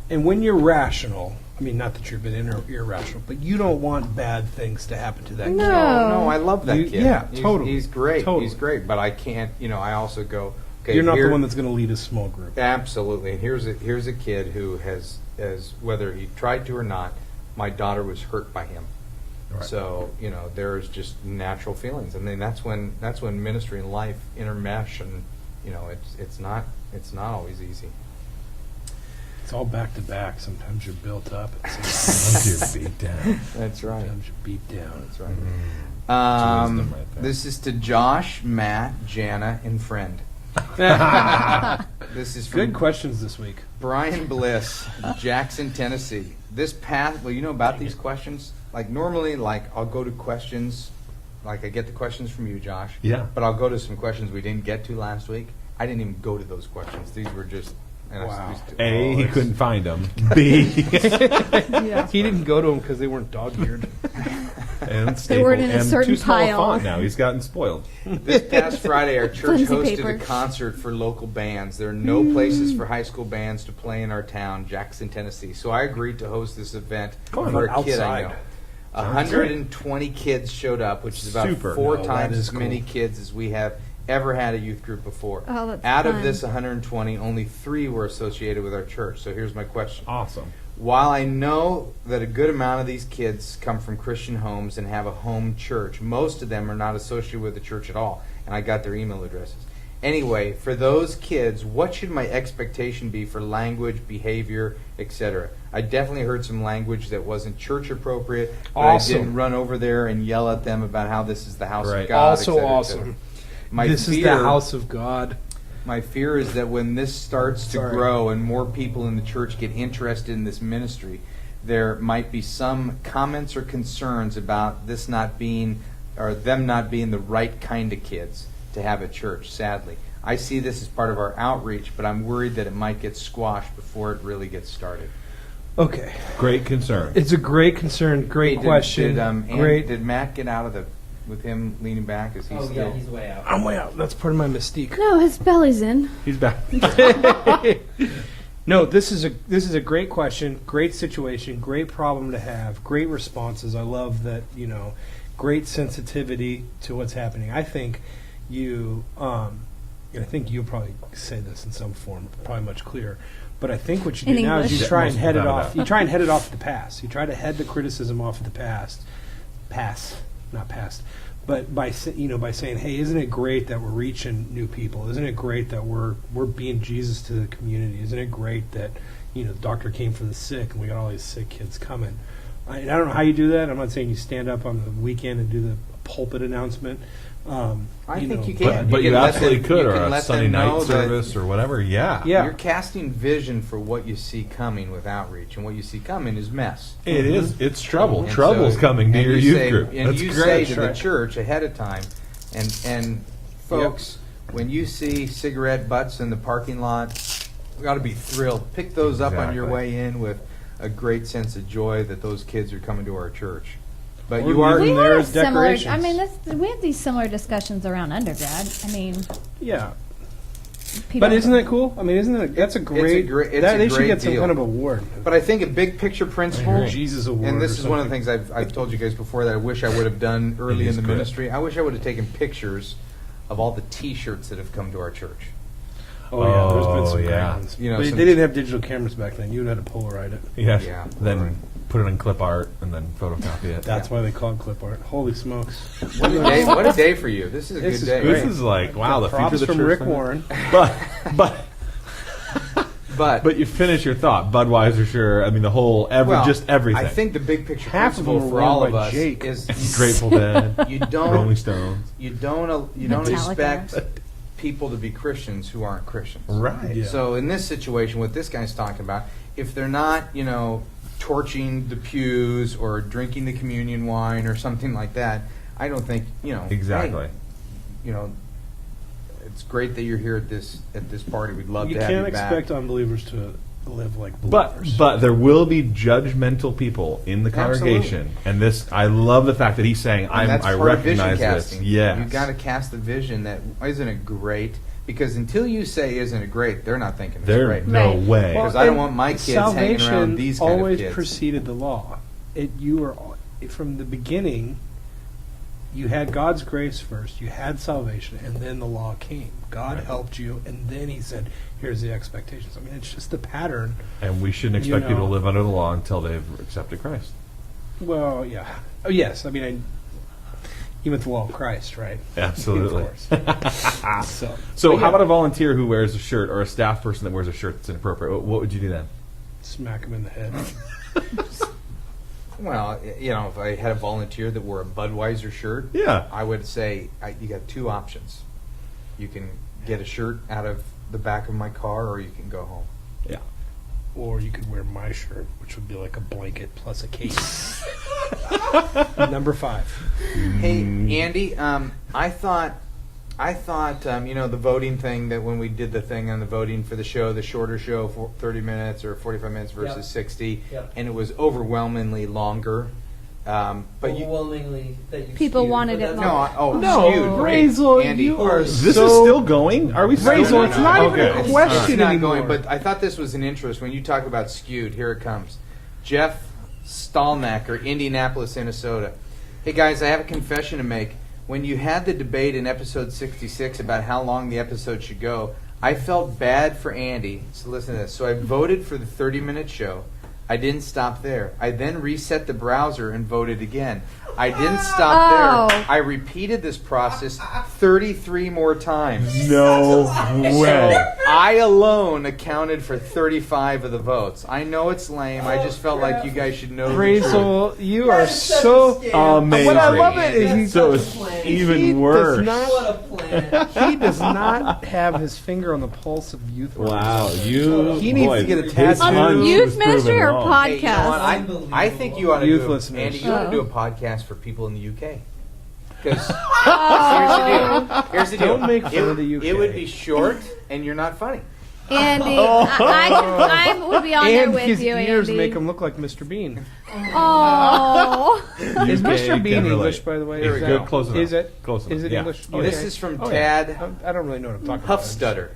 And when you're rational, I mean, not that you've been irrational, but you don't want bad things to happen to that kid. No, I love that kid. Yeah, totally. He's great. Totally. He's great. But I can't, I also go, okay. You're not the one that's going to lead a small group. Absolutely. And here's a kid who has, whether he tried to or not, my daughter was hurt by him. Right. So, there's just natural feelings. I mean, that's when ministry and life intermesh, and, it's not always easy. It's all back to back. Sometimes you're built up, and sometimes you're beat down. That's right. Sometimes you're beat down. That's right. Right there. This is to Josh, Matt, Jana, and friend. This is from Good questions this week. Brian Bliss, Jackson, Tennessee. About these questions? Like normally, I'll go to questions, I get the questions from you, Josh. Yeah. But I'll go to some questions we didn't get to last week. I didn't even go to those questions. These were just. Wow. A, he couldn't find them. B, He didn't go to them because they weren't dog-eared. and They weren't in a certain too small a pile. font now. He's gotten spoiled. This past Friday, our church Flimsy hosted paper. a concert for local bands. There are no places for high school bands to play in our town, Jackson, Tennessee. So I agreed to host this event for a kid I know. 120 kids showed up, which is about Super. four No, times that is as many kids as we have ever had a youth group before. Oh, that's Out of fun. this 120, only 3 were associated with our church. So here's my question. Awesome. While I know that a good amount of these kids come from Christian homes and have a home church, most of them are not associated with the church at all, and I got their email addresses. Anyway, for those kids, what should my expectation be for language, behavior, etc.? I definitely heard some language that wasn't church appropriate, but Awesome. I didn't run over there and yell at them about how this is the house Right. of God, Also etc., awesome. etc. This is the house of God. My fear is that when this starts to grow and more people in the church get interested in this ministry, there might be some comments or concerns about this not being, or them not being the right kind of kids to have at church, sadly. I see this as part of our outreach, but I'm worried that it might get squashed before it really gets started. Okay. Great concern. It's a great concern, great question. Great. Did Matt get out of with him leaning back? Is he Oh, still? yeah, he's way out. I'm way out. That's part of my mystique. No, his belly's in. He's back. No, this is a great question, great situation, great problem to have, great responses. I love that, great sensitivity to what's happening. I think you, and I think you'll probably say this in some form, probably much clearer. But I think what you do In now is English. you try and Most head it without a off. doubt. You try and head it off the past. You try to head the criticism off of the past. Not past. But by saying, hey, isn't it great that we're reaching new people? Isn't it great that we're being Jesus to the community? Isn't it great that the doctor came for the sick and we got all these sick kids coming? I don't know how you do that. I'm not saying you stand up on the weekend and do the pulpit announcement. I think know, you can. But you can let absolutely them- could, you or can a let Sunday them know night that service or whatever. Yeah. Yeah. You're casting vision for what you see coming with outreach, and what you see coming is mess. It is. It's trouble. And Trouble's so- coming to and your you youth say- group. And That's you great. say to the right. church ahead of time, and folks, when you see cigarette butts in the parking lot, we ought to be thrilled. Pick those up on your Exactly. way in with a great sense of joy that those kids are coming to our church. But Or you are leaving We there have as similar. I decorations. mean, we have these similar discussions around undergrad. I mean, Yeah. people. But isn't that cool? I mean, isn't that that's a great? it's that, a they should great get some deal. kind of award. But I think a big picture principle, Jesus award. and this or is one of the something. things I've told you guys before that I wish I would have done early It in is the good. ministry. I wish I would have taken pictures of all the T-shirts that have come to our church. Oh yeah, there's been some Oh, yeah. great ones. You know, but some- they didn't have digital cameras back then. You had to Polaroid it. Yes. Yeah. Then put it in clip art and then photocopy it. That's why they call it clip art. Holy smokes! What a day for you! This is a This good is day. great. This is like wow, the future of Props the from church Rick thing. Warren. But you finish your thought. Budweiser, sure. I mean, the whole well, just everything. I think the big picture Half of principle them were for all run of by us Jake. is Grateful Dead, you Rolling don't Stones. you don't Metallica. expect people to be Christians who aren't Christians. Right. Yeah. So in this situation, what this guy's talking about, if they're not, torching the pews or drinking the communion wine or something like that, I don't think, Exactly. hey, it's great that you're here at this party. We'd love You to have can't you back. expect unbelievers to live like But believers. there will be judgmental people in the congregation, and this I love the fact that he's saying And that's I part of vision recognize this. casting. Yes, You've got to cast the vision that isn't it great? Because until you say isn't it great, they're not thinking it's There great. no Right. way. Because I don't and want my kids hanging salvation around these kind of always kids. preceded the law. You were from the beginning. You had God's grace first. You had salvation, and then the law came. God helped you, and then He said, "Here's the expectations." I mean, it's just the pattern. And we shouldn't You expect people know. to live under the law until they've accepted Christ. Well, yeah. Oh, yes. I mean, even with the law of Christ, right? Absolutely. Of course. So But how yeah. about a volunteer who wears a shirt or a staff person that wears a shirt that's inappropriate? What would you do then? Smack him in the head. Well, if I had a volunteer that wore a Budweiser shirt, Yeah. I would say you got two options. You can get a shirt out of the back of my car, or you can go home. Yeah. Or you could wear my shirt, which would be like a blanket plus a cape. Number 5. Hey, Andy, I thought, the voting thing, that when we did the thing on the voting for the show, the shorter show, for 30 minutes or 45 minutes versus Yep. 60, Yep. and it was overwhelmingly longer. But you, Overwhelmingly that you People skewed, wanted but it that's long. no, No, skewed, right. Brazel, Andy. you are This is so still going? Are we still Brazel, going? it's not even Okay. a question It's not anymore. going, but I thought this was an interest. When you talk about skewed, here it comes. Jeff Stallnacker, Indianapolis, Minnesota. Hey guys, I have a confession to make. When you had the debate in episode 66 about how long the episode should go, I felt bad for Andy. So listen to this. So I voted for the 30-minute show. I didn't stop there. I then reset the browser and voted again. I didn't stop there. I repeated this process 33 more times. No way. So I alone accounted for 35 of the votes. I know it's lame. I just felt like you guys should know the truth. Brazel, you are That's such so a scam. Amazing. What I love it is That's he, So such a it's plan. even he worse. does not What a plan. he does not have his finger on the pulse of youth. Wow, you. He needs to get a his tattoo. On hunch youth was ministry proven or wrong. podcast? Hey, you know what? I think you ought to Youth do listeners. Andy, you ought to Oh. do a podcast for people in the UK. Because here's the deal. Don't make fun of the UK. It would be short, and you're not funny. Andy, I would be on there And with his you, ears Andy. make him look like Mr. Bean. Oh, Is UK Mr. Bean can relate. English, by the way? Here Is we that- go. Close enough. Is it? Close enough. Is it Yeah. English? This Okay. is from Oh, yeah. Tad I don't really know what I'm talking Huffstutter.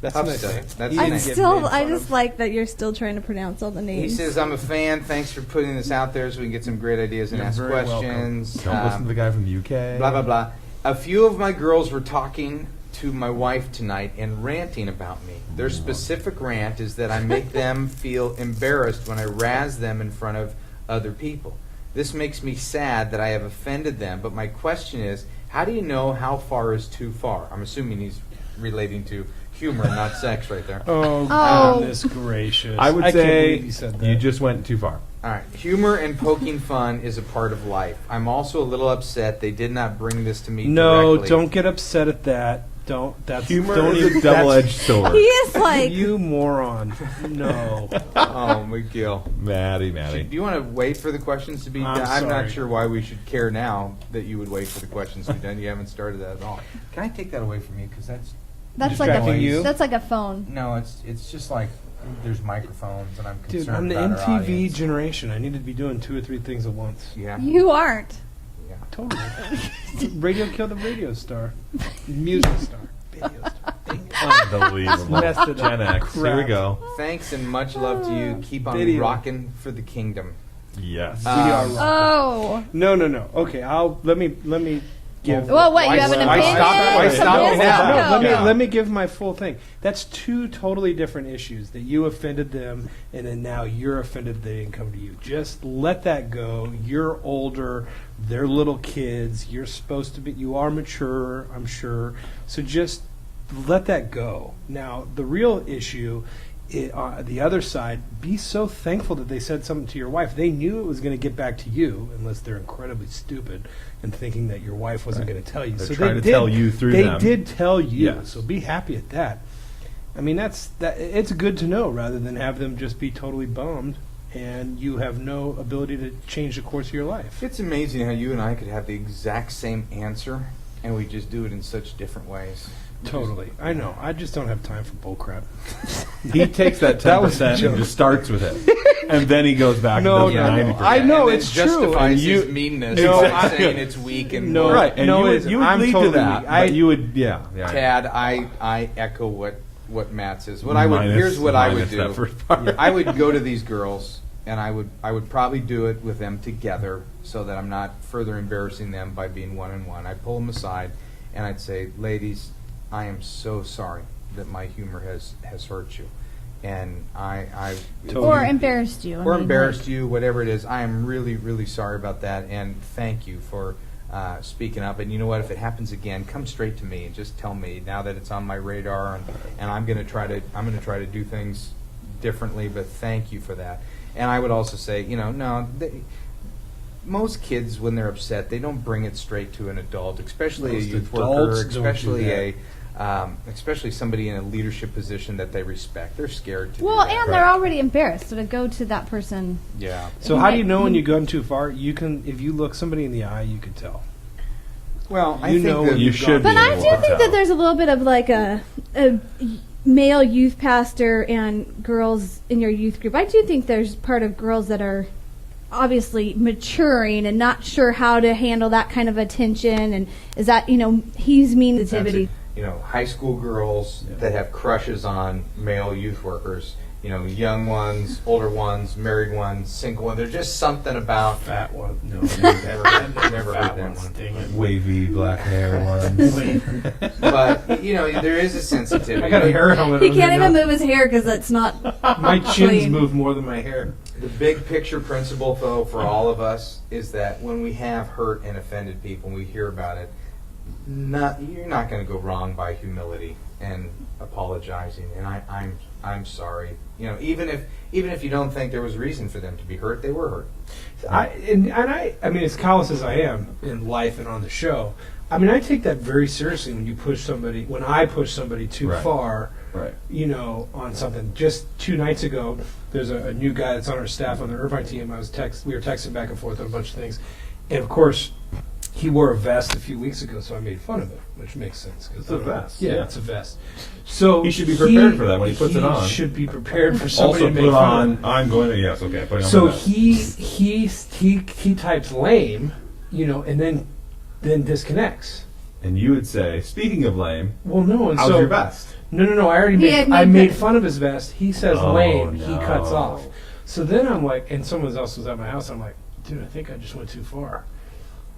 That's Huffstutter. nice. That's He his I name. didn't get still, made I fun just of. like that you're still trying to pronounce all the He names. says, "I'm a fan. Thanks for putting this out there so we can get some great ideas and You're ask very welcome. questions." Don't listen to the guy from the UK. Blah blah blah. A few of my girls were talking to my wife tonight and ranting about me. Their specific rant is that I make them feel embarrassed when I razz them in front of other people. This makes me sad that I have offended them, but my question is, how do you know how far is too far? I'm assuming he's relating to humor, not sex right there. Oh, Oh. goodness gracious. I would can't say believe you said that. you just went too far. All right. Humor and poking fun is a part of life. I'm also a little upset they did not bring this to me No, directly. don't get upset at that. Don't. That's Humor don't is even- a double-edged He sword. is like, You moron. No. Oh, McGill. Maddie. Do you want to wait for the questions to be I'm done? I'm sorry. not sure why we should care now that you would wait for the questions to be done. You haven't started that at all. Can I take that away from you? Because that's that's like Distracting a you? that's like a phone. no, it's just like there's microphones, and I'm Dude, concerned I'm the about our MTV audience. generation. I need to be doing 2 or 3 things at once. Yeah. You aren't. Yeah. Totally. Radio killed the radio star. Music star. Video star. Unbelievable. Messed it up. Gen X. Here we Crap. go. Thanks and much love to you. Keep on Video. rocking for the kingdom. Yes. We are Um, rock. Oh. No. Okay, let me give. Well, what? Why You have an stop- opinion? why stop Yes me or now? No, no? let me give my full thing. That's 2 totally different issues. That you offended them, and then now you're offended they didn't come to you. Just let that go. You're older. They're little kids. You're supposed to be. You are mature, I'm sure. So just let that go. Now, the real issue, the other side, be so thankful that they said something to your wife. They knew it was going to get back to you, unless they're incredibly stupid and thinking that your wife wasn't going to tell you. They're so trying they to did, tell you through they them. did tell you, Yes. so be happy at that. I mean, that's that. It's good to know rather than have them just be totally bummed and you have no ability to change the course of your life. It's amazing how you and I could have the exact same answer, and we just do it in such different ways. Totally, I know. I just don't have time for bullcrap. He takes that That was 10% a and just starts with it. And then he goes back No, and no, does no. 90%. I know, And then it's true. justifies And you- his meanness No, by I- saying it's weak and No, more. Right, and No, you it would, isn't. you would I'm lead totally to that. weak. But you would, yeah. Tad, I echo what Matt says. What I would Minus- here's what I would minus do. that first part. I would go to these girls, and I would probably do it with them together, so that I'm not further embarrassing them by being one-on-one. I'd pull them aside, and I'd say, "Ladies, I am so sorry that my humor has hurt you, and I Or embarrassed you. I or mean, embarrassed you, whatever it is. I am really, really sorry about that, and thank you for speaking up. And you know what? If it happens again, come straight to me and just tell me. Now that it's on my radar, and I'm going to try to do things differently. But thank you for that. And I would also say, most kids, when they're upset, they don't bring it straight to an adult, especially Most a youth adults worker, don't do especially that. especially somebody in a leadership position that they respect. They're scared to. do Well, that. and they're already embarrassed, so to go to that person. Yeah. So how do you know when you've gone too far? You can, if you look somebody in the eye, you can tell. Well, I You think know that when you you've should gone But be I able do to think tell. that there's a little bit of like a male youth pastor and girls in your youth group. I do think there's part of girls that are obviously maturing and not sure how to handle that kind of attention. And is that, he's mean sensitivity. High school girls that have crushes on male youth workers. Young ones, older ones, married ones, single ones. There's just something about. Fat one. No. Never heard that one. Dang it. Wavy black hair ones. But there is a sensitivity. I got a hair helmet. He on can't there even now. move his hair because it's not. My chins clean. move more than my hair. The big picture principle, though, for all of us is that when we have hurt and offended people, and we hear about it, you're not going to go wrong by humility and apologizing. And I'm sorry. Even if you don't think there was reason for them to be hurt, they were hurt. I mean, as callous as I am in life and on the show, I mean, I take that very seriously when I push somebody too Right. far, Right. on something. Just 2 nights ago, there's a new guy that's on our staff on the Irvine team. We were texting back and forth on a bunch of things. And of course, he wore a vest a few weeks ago, so I made fun of him, which makes sense. 'Cause It's a vest, Yeah, yeah. it's a vest. So He should be prepared for that when he puts it on. He should be prepared for somebody Also to make put fun of him. on, I'm going to, yes, okay. Putting on So my vest. he types lame, and then disconnects. And you would say, speaking of lame, Well, no, and how's so your vest? no. I already He had I made made the- fun of his vest. He says Oh, lame. He no. cuts off. So then I'm like, and someone else was at my house. I'm like, dude, I think I just went too far.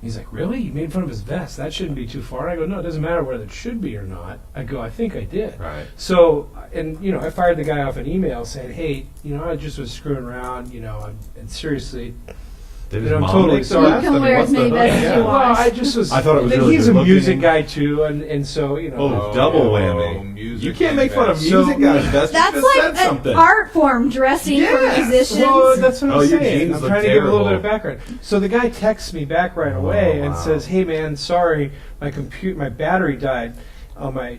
He's like, really? You made fun of his vest? That shouldn't be too far. And I go, no, it doesn't matter whether it should be or not. I go, I think I did. Right. So, and I fired the guy off an email saying, hey, I just was screwing around, and seriously, Did And his I'm mom totally make the sorry. best? You can wear what's as many the- vests as yeah. you Well, want. I just was. I thought it was really He's a good music looking. guy too, and so you know. Oh, double whammy. music You can't and make fun of best. music So- guys. Best. You That's just said like an something. art form, dressing for musicians. Well, that's what Oh, I'm your saying. jeans I'm look trying to give a little bit terrible. of background. So the guy texts me back right away and wow. says, "Hey man, sorry, my battery died on my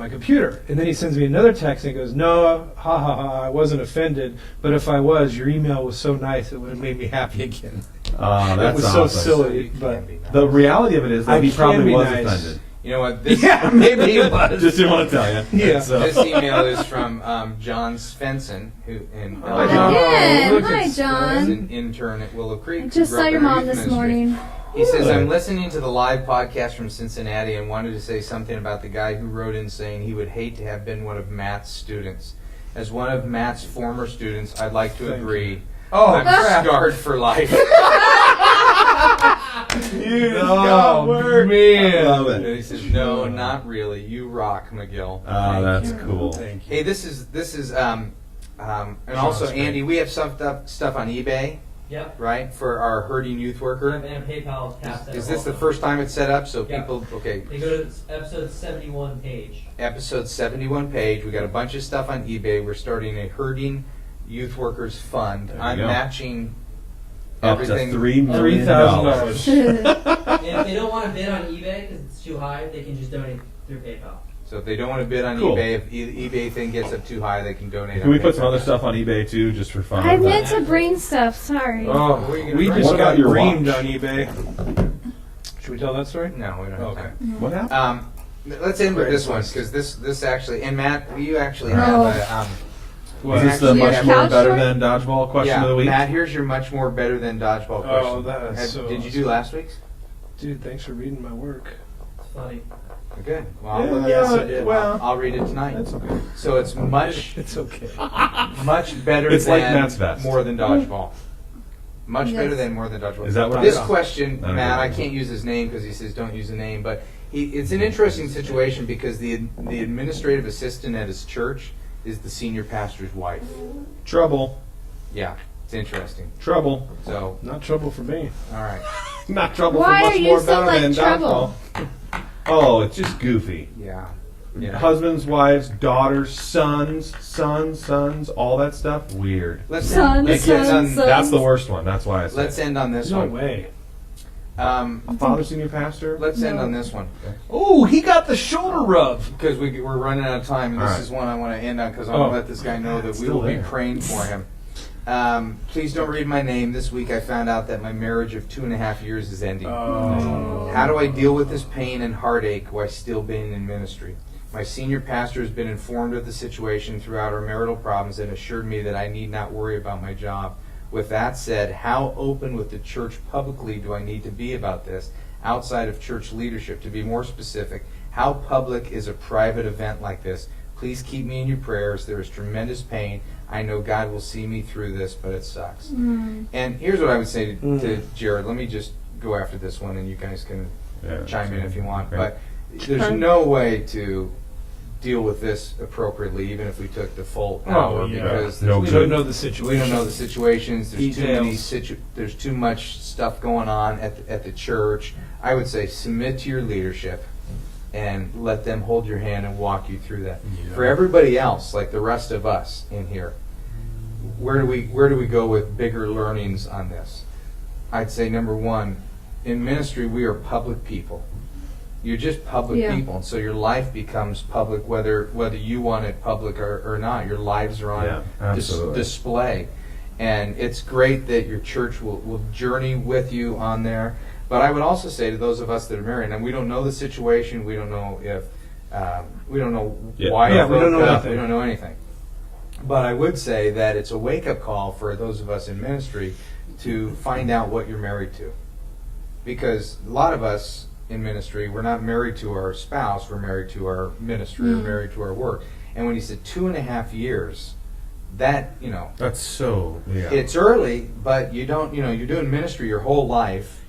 computer." And then he sends me another text and he goes, "No, ha ha ha, I wasn't offended, but if I was, your email was so nice it would have made me happy again." Oh, That that's was awesome. so silly, You but can be nice. The reality of it is that I he can probably be was nice. offended. You know what? This, yeah, maybe he was. Just didn't want to tell you. Yeah. So- this email is from John Svensson, who in Hi, John. Again, Look hi, at is John. an intern at Willow Creek. I who just grew saw up your in our mom youth this ministry. morning. He says, Good. "I'm listening to the live podcast from Cincinnati and wanted to say something about the guy who wrote in saying he would hate to have been one of Matt's students. As one of Matt's former students, I'd like to Thank agree. Oh, I'm crap. scarred for life." Oh, man. Love And it. he says, "No, not really. You rock, McGill." Oh, that's cool. Thank you. Hey, this is and also great. Andy, we have stuff on eBay, Yep. right, for our hurting youth worker. And PayPal taps Is this the first time it's set up? So Yeah. people, okay, They go to this episode 71 page. episode 71 page. We got a bunch of stuff on eBay. We're starting a hurting youth workers fund. There you I'm go. matching Up to everything. $3 million. $3,000. And if they don't want to bid on eBay because it's too high, they can just donate through PayPal. So if they don't want to bid on Cool. eBay, if eBay thing gets up too high, they can donate. Can we on put some PayPal. other stuff on eBay too, just for fun? I meant to bring stuff. Sorry. Oh, What are you gonna we bring? just What got about your reamed watch? on eBay. Should we tell that story? No, we don't have Okay. time. What happened? Let's end with Great. this one because this actually, and Matt, you actually Oh. have a. What? Is this the actually much have- more couch better story? than dodgeball question yeah, of the week? Matt, here's your much more better than dodgeball question. Oh, that is so Did you do awesome. last week's? Dude, thanks for reading my work. It's funny. Good. Well, I'll, Yeah, look yes, at I it. did. Well, I'll read it tonight. that's okay. So it's much It's okay. better It's than like Matt's vest. more than dodgeball. Much Yes. better than more than dodgeball. Is that what this I- question, I don't Matt? know. I can't use his name because he says don't use the name, but it's an interesting situation because the administrative assistant at his church is the senior pastor's wife. Trouble. Yeah, it's interesting. Trouble. So, Not trouble for me. all right. Not trouble Why for are much you more so better like than trouble? dodgeball. Oh, it's just goofy. Yeah. Yeah. Husbands, wives, daughters, sons, all that stuff. Weird. Let's Sons, let's end on, sons. That's the worst one. That's why I said. let's end on this No one. way. A father senior pastor. Let's end on this one Oh, he got the shoulder rub. because we're running out of time, and All this right. is one I want to end on because I want Oh. to let this guy know that we Still will be there. praying for him. Please don't read my name. This week I found out that my marriage of 2.5 years is ending. Oh. How do I deal with this pain and heartache while still being in ministry? My senior pastor has been informed of the situation throughout our marital problems and assured me that I need not worry about my job. With that said, how open with the church publicly do I need to be about this outside of church leadership? To be more specific, how public is a private event like this? Please keep me in your prayers. There is tremendous pain. I know God will see me through this, but it sucks. And here's what I would say to Jared. Let me just go after this one, and you guys can chime in if you want. Great. But there's no way to deal with this appropriately, even if we took the full hour, Oh, yeah. because No We there's don't know the situation. we don't know the situations. There's too many Details. there's too much stuff going on at the church. I would say submit to your leadership and let them hold your hand and walk you through that. For everybody else, like the rest of us in here, where do we go with bigger learnings on this? I'd say number one, in ministry we are public people. You're just public Yeah. people, and so your life becomes public, whether you want it public or not. Your lives are Yeah, on absolutely. display, and it's great that your church will journey with you on there. But I would also say to those of us that are married, and we don't know the situation, we don't know if we don't know Yeah. why Yeah, it we don't broke know up, anything. we don't know anything. But I would say that it's a wake-up call for those of us in ministry to find out what you're married to. Because a lot of us in ministry, we're not married to our spouse, we're married to our ministry, we're married to our work. And when you said 2.5 years, that, That's so. Yeah. it's early, but you don't, you're doing ministry your whole life,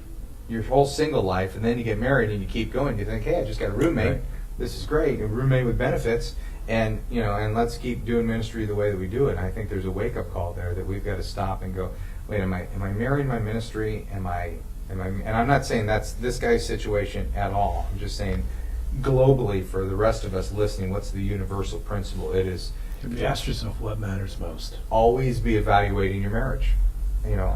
your whole single life, and then you get married and you keep going. You think, hey, I just got a roommate. Right. This is great, a roommate with benefits, and and let's keep doing ministry the way that we do it. And I think there's a wake up call there that we've got to stop and go, wait, am I marrying my ministry? And I'm not saying that's this guy's situation at all. I'm just saying globally for the rest of us listening, what's the universal principle? It is Ask yourself what matters most. always be evaluating your marriage.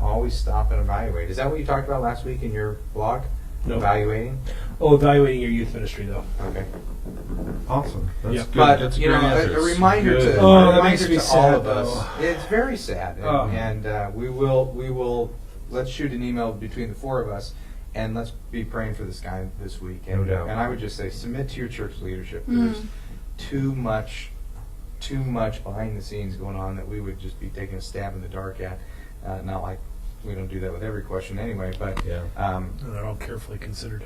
Always stop and evaluate. Is that what you talked about last week in your blog? No. Evaluating? Oh, evaluating your youth ministry, though. Okay. Awesome. That's Yeah. good. But, That's a reminder Good. to, Oh, a that reminder makes me to sad, all of us. though. It's very sad. Oh. And we will, let's shoot an email between the four of us, and let's be praying for this guy this week. And, No doubt. and I would just say, submit to your church leadership. There's too much behind the scenes going on that we would just be taking a stab in the dark at. Not like we don't do that with every question anyway, but Yeah. And they're all carefully considered.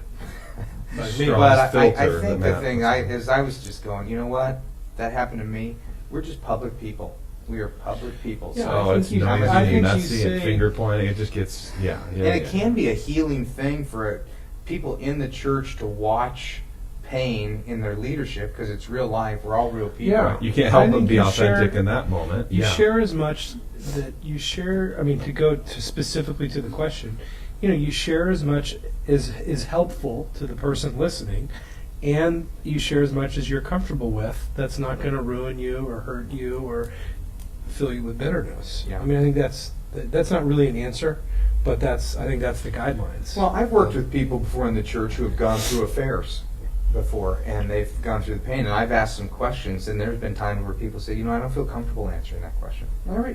Strong but I filter think than the that. thing, as I was just going, you know what? That happened to me. We're just public people. We are public people. Yeah, So Oh, I it's think you- noisy I think and you messy and say- finger pointing. It just gets, yeah. and it can be a healing thing for people in the church to watch pain in their leadership because it's real life. We're all real people. Yeah. You can't I help but think be you authentic share- in that moment. You yeah. share as much that you share. I mean, to go to specifically to the question, you share as much as is helpful to the person listening, and you share as much as you're comfortable with. That's not going to ruin you or hurt you or fill you with bitterness. Yeah. I mean, I think that's not really an answer, but I think that's the guidelines. Well, I've worked with people before in the church who have gone through affairs before, and they've gone through the pain, and I've asked some questions, and there's been times where people say, I don't feel comfortable answering that question.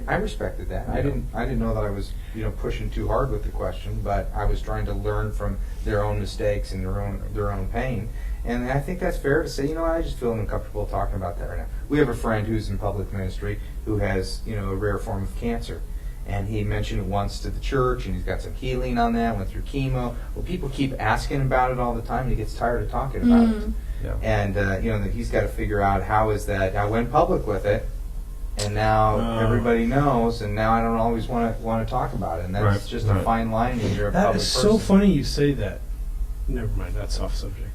I respected that. I didn't know that I was, pushing too hard with the question, but I was trying to learn from their own mistakes and their own pain. And I think that's fair to say, I just feel uncomfortable talking about that right now. We have a friend who's in public ministry who has, a rare form of cancer. And he mentioned it once to the church, and he's got some healing on that, went through chemo. Well, people keep asking about it all the time, and he gets tired of talking about it. Yeah. And, that he's got to figure out how is that. I went public with it, and now everybody knows, and now I don't always want to talk about it. And that's Right, just a right. fine line when you're a that public is person. so funny you say that. Never mind, that's off subject.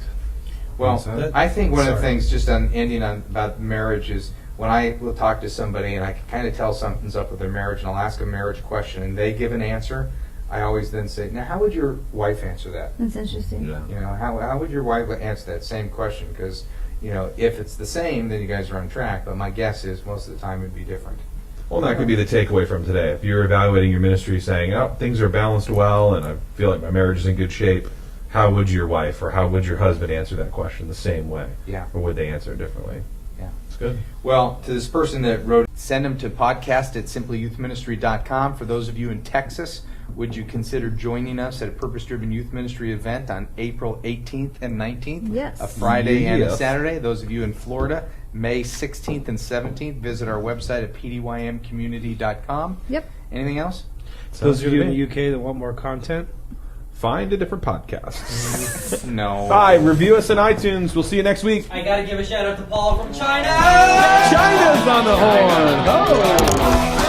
Well, What's that? I think one of the Sorry. things, just on ending on about marriage, is when I will talk to somebody and I can kind of tell something's up with their marriage, and I'll ask a marriage question, and they give an answer, I always then say, now, how would your wife answer that? That's interesting. Yeah. How would your wife answer that same question? Because, if it's the same, then you guys are on track, but my guess is most of the time it'd be different. Well, that could be the takeaway from today. If you're evaluating your ministry saying, things are balanced well and I feel like my marriage is in good shape, how would your wife or how would your husband answer that question the same way? Yeah. Or would they answer it differently? Yeah. It's good. Well, to this person that wrote, send them to podcast@simplyyouthministry.com. For those of you in Texas, would you consider joining us at a Purpose-Driven Youth Ministry event on April 18th and 19th? Yes. A Friday and a Yes. Saturday. Those of you in Florida, May 16th and 17th, visit our website at pdymcommunity.com. Yep. Anything else? Those of you in good the to me. UK that want more content, Find a different podcast. No. Bye. Review us on iTunes. We'll see you next week. I gotta give a shout out to Paul from China. China's on the horn. Oh.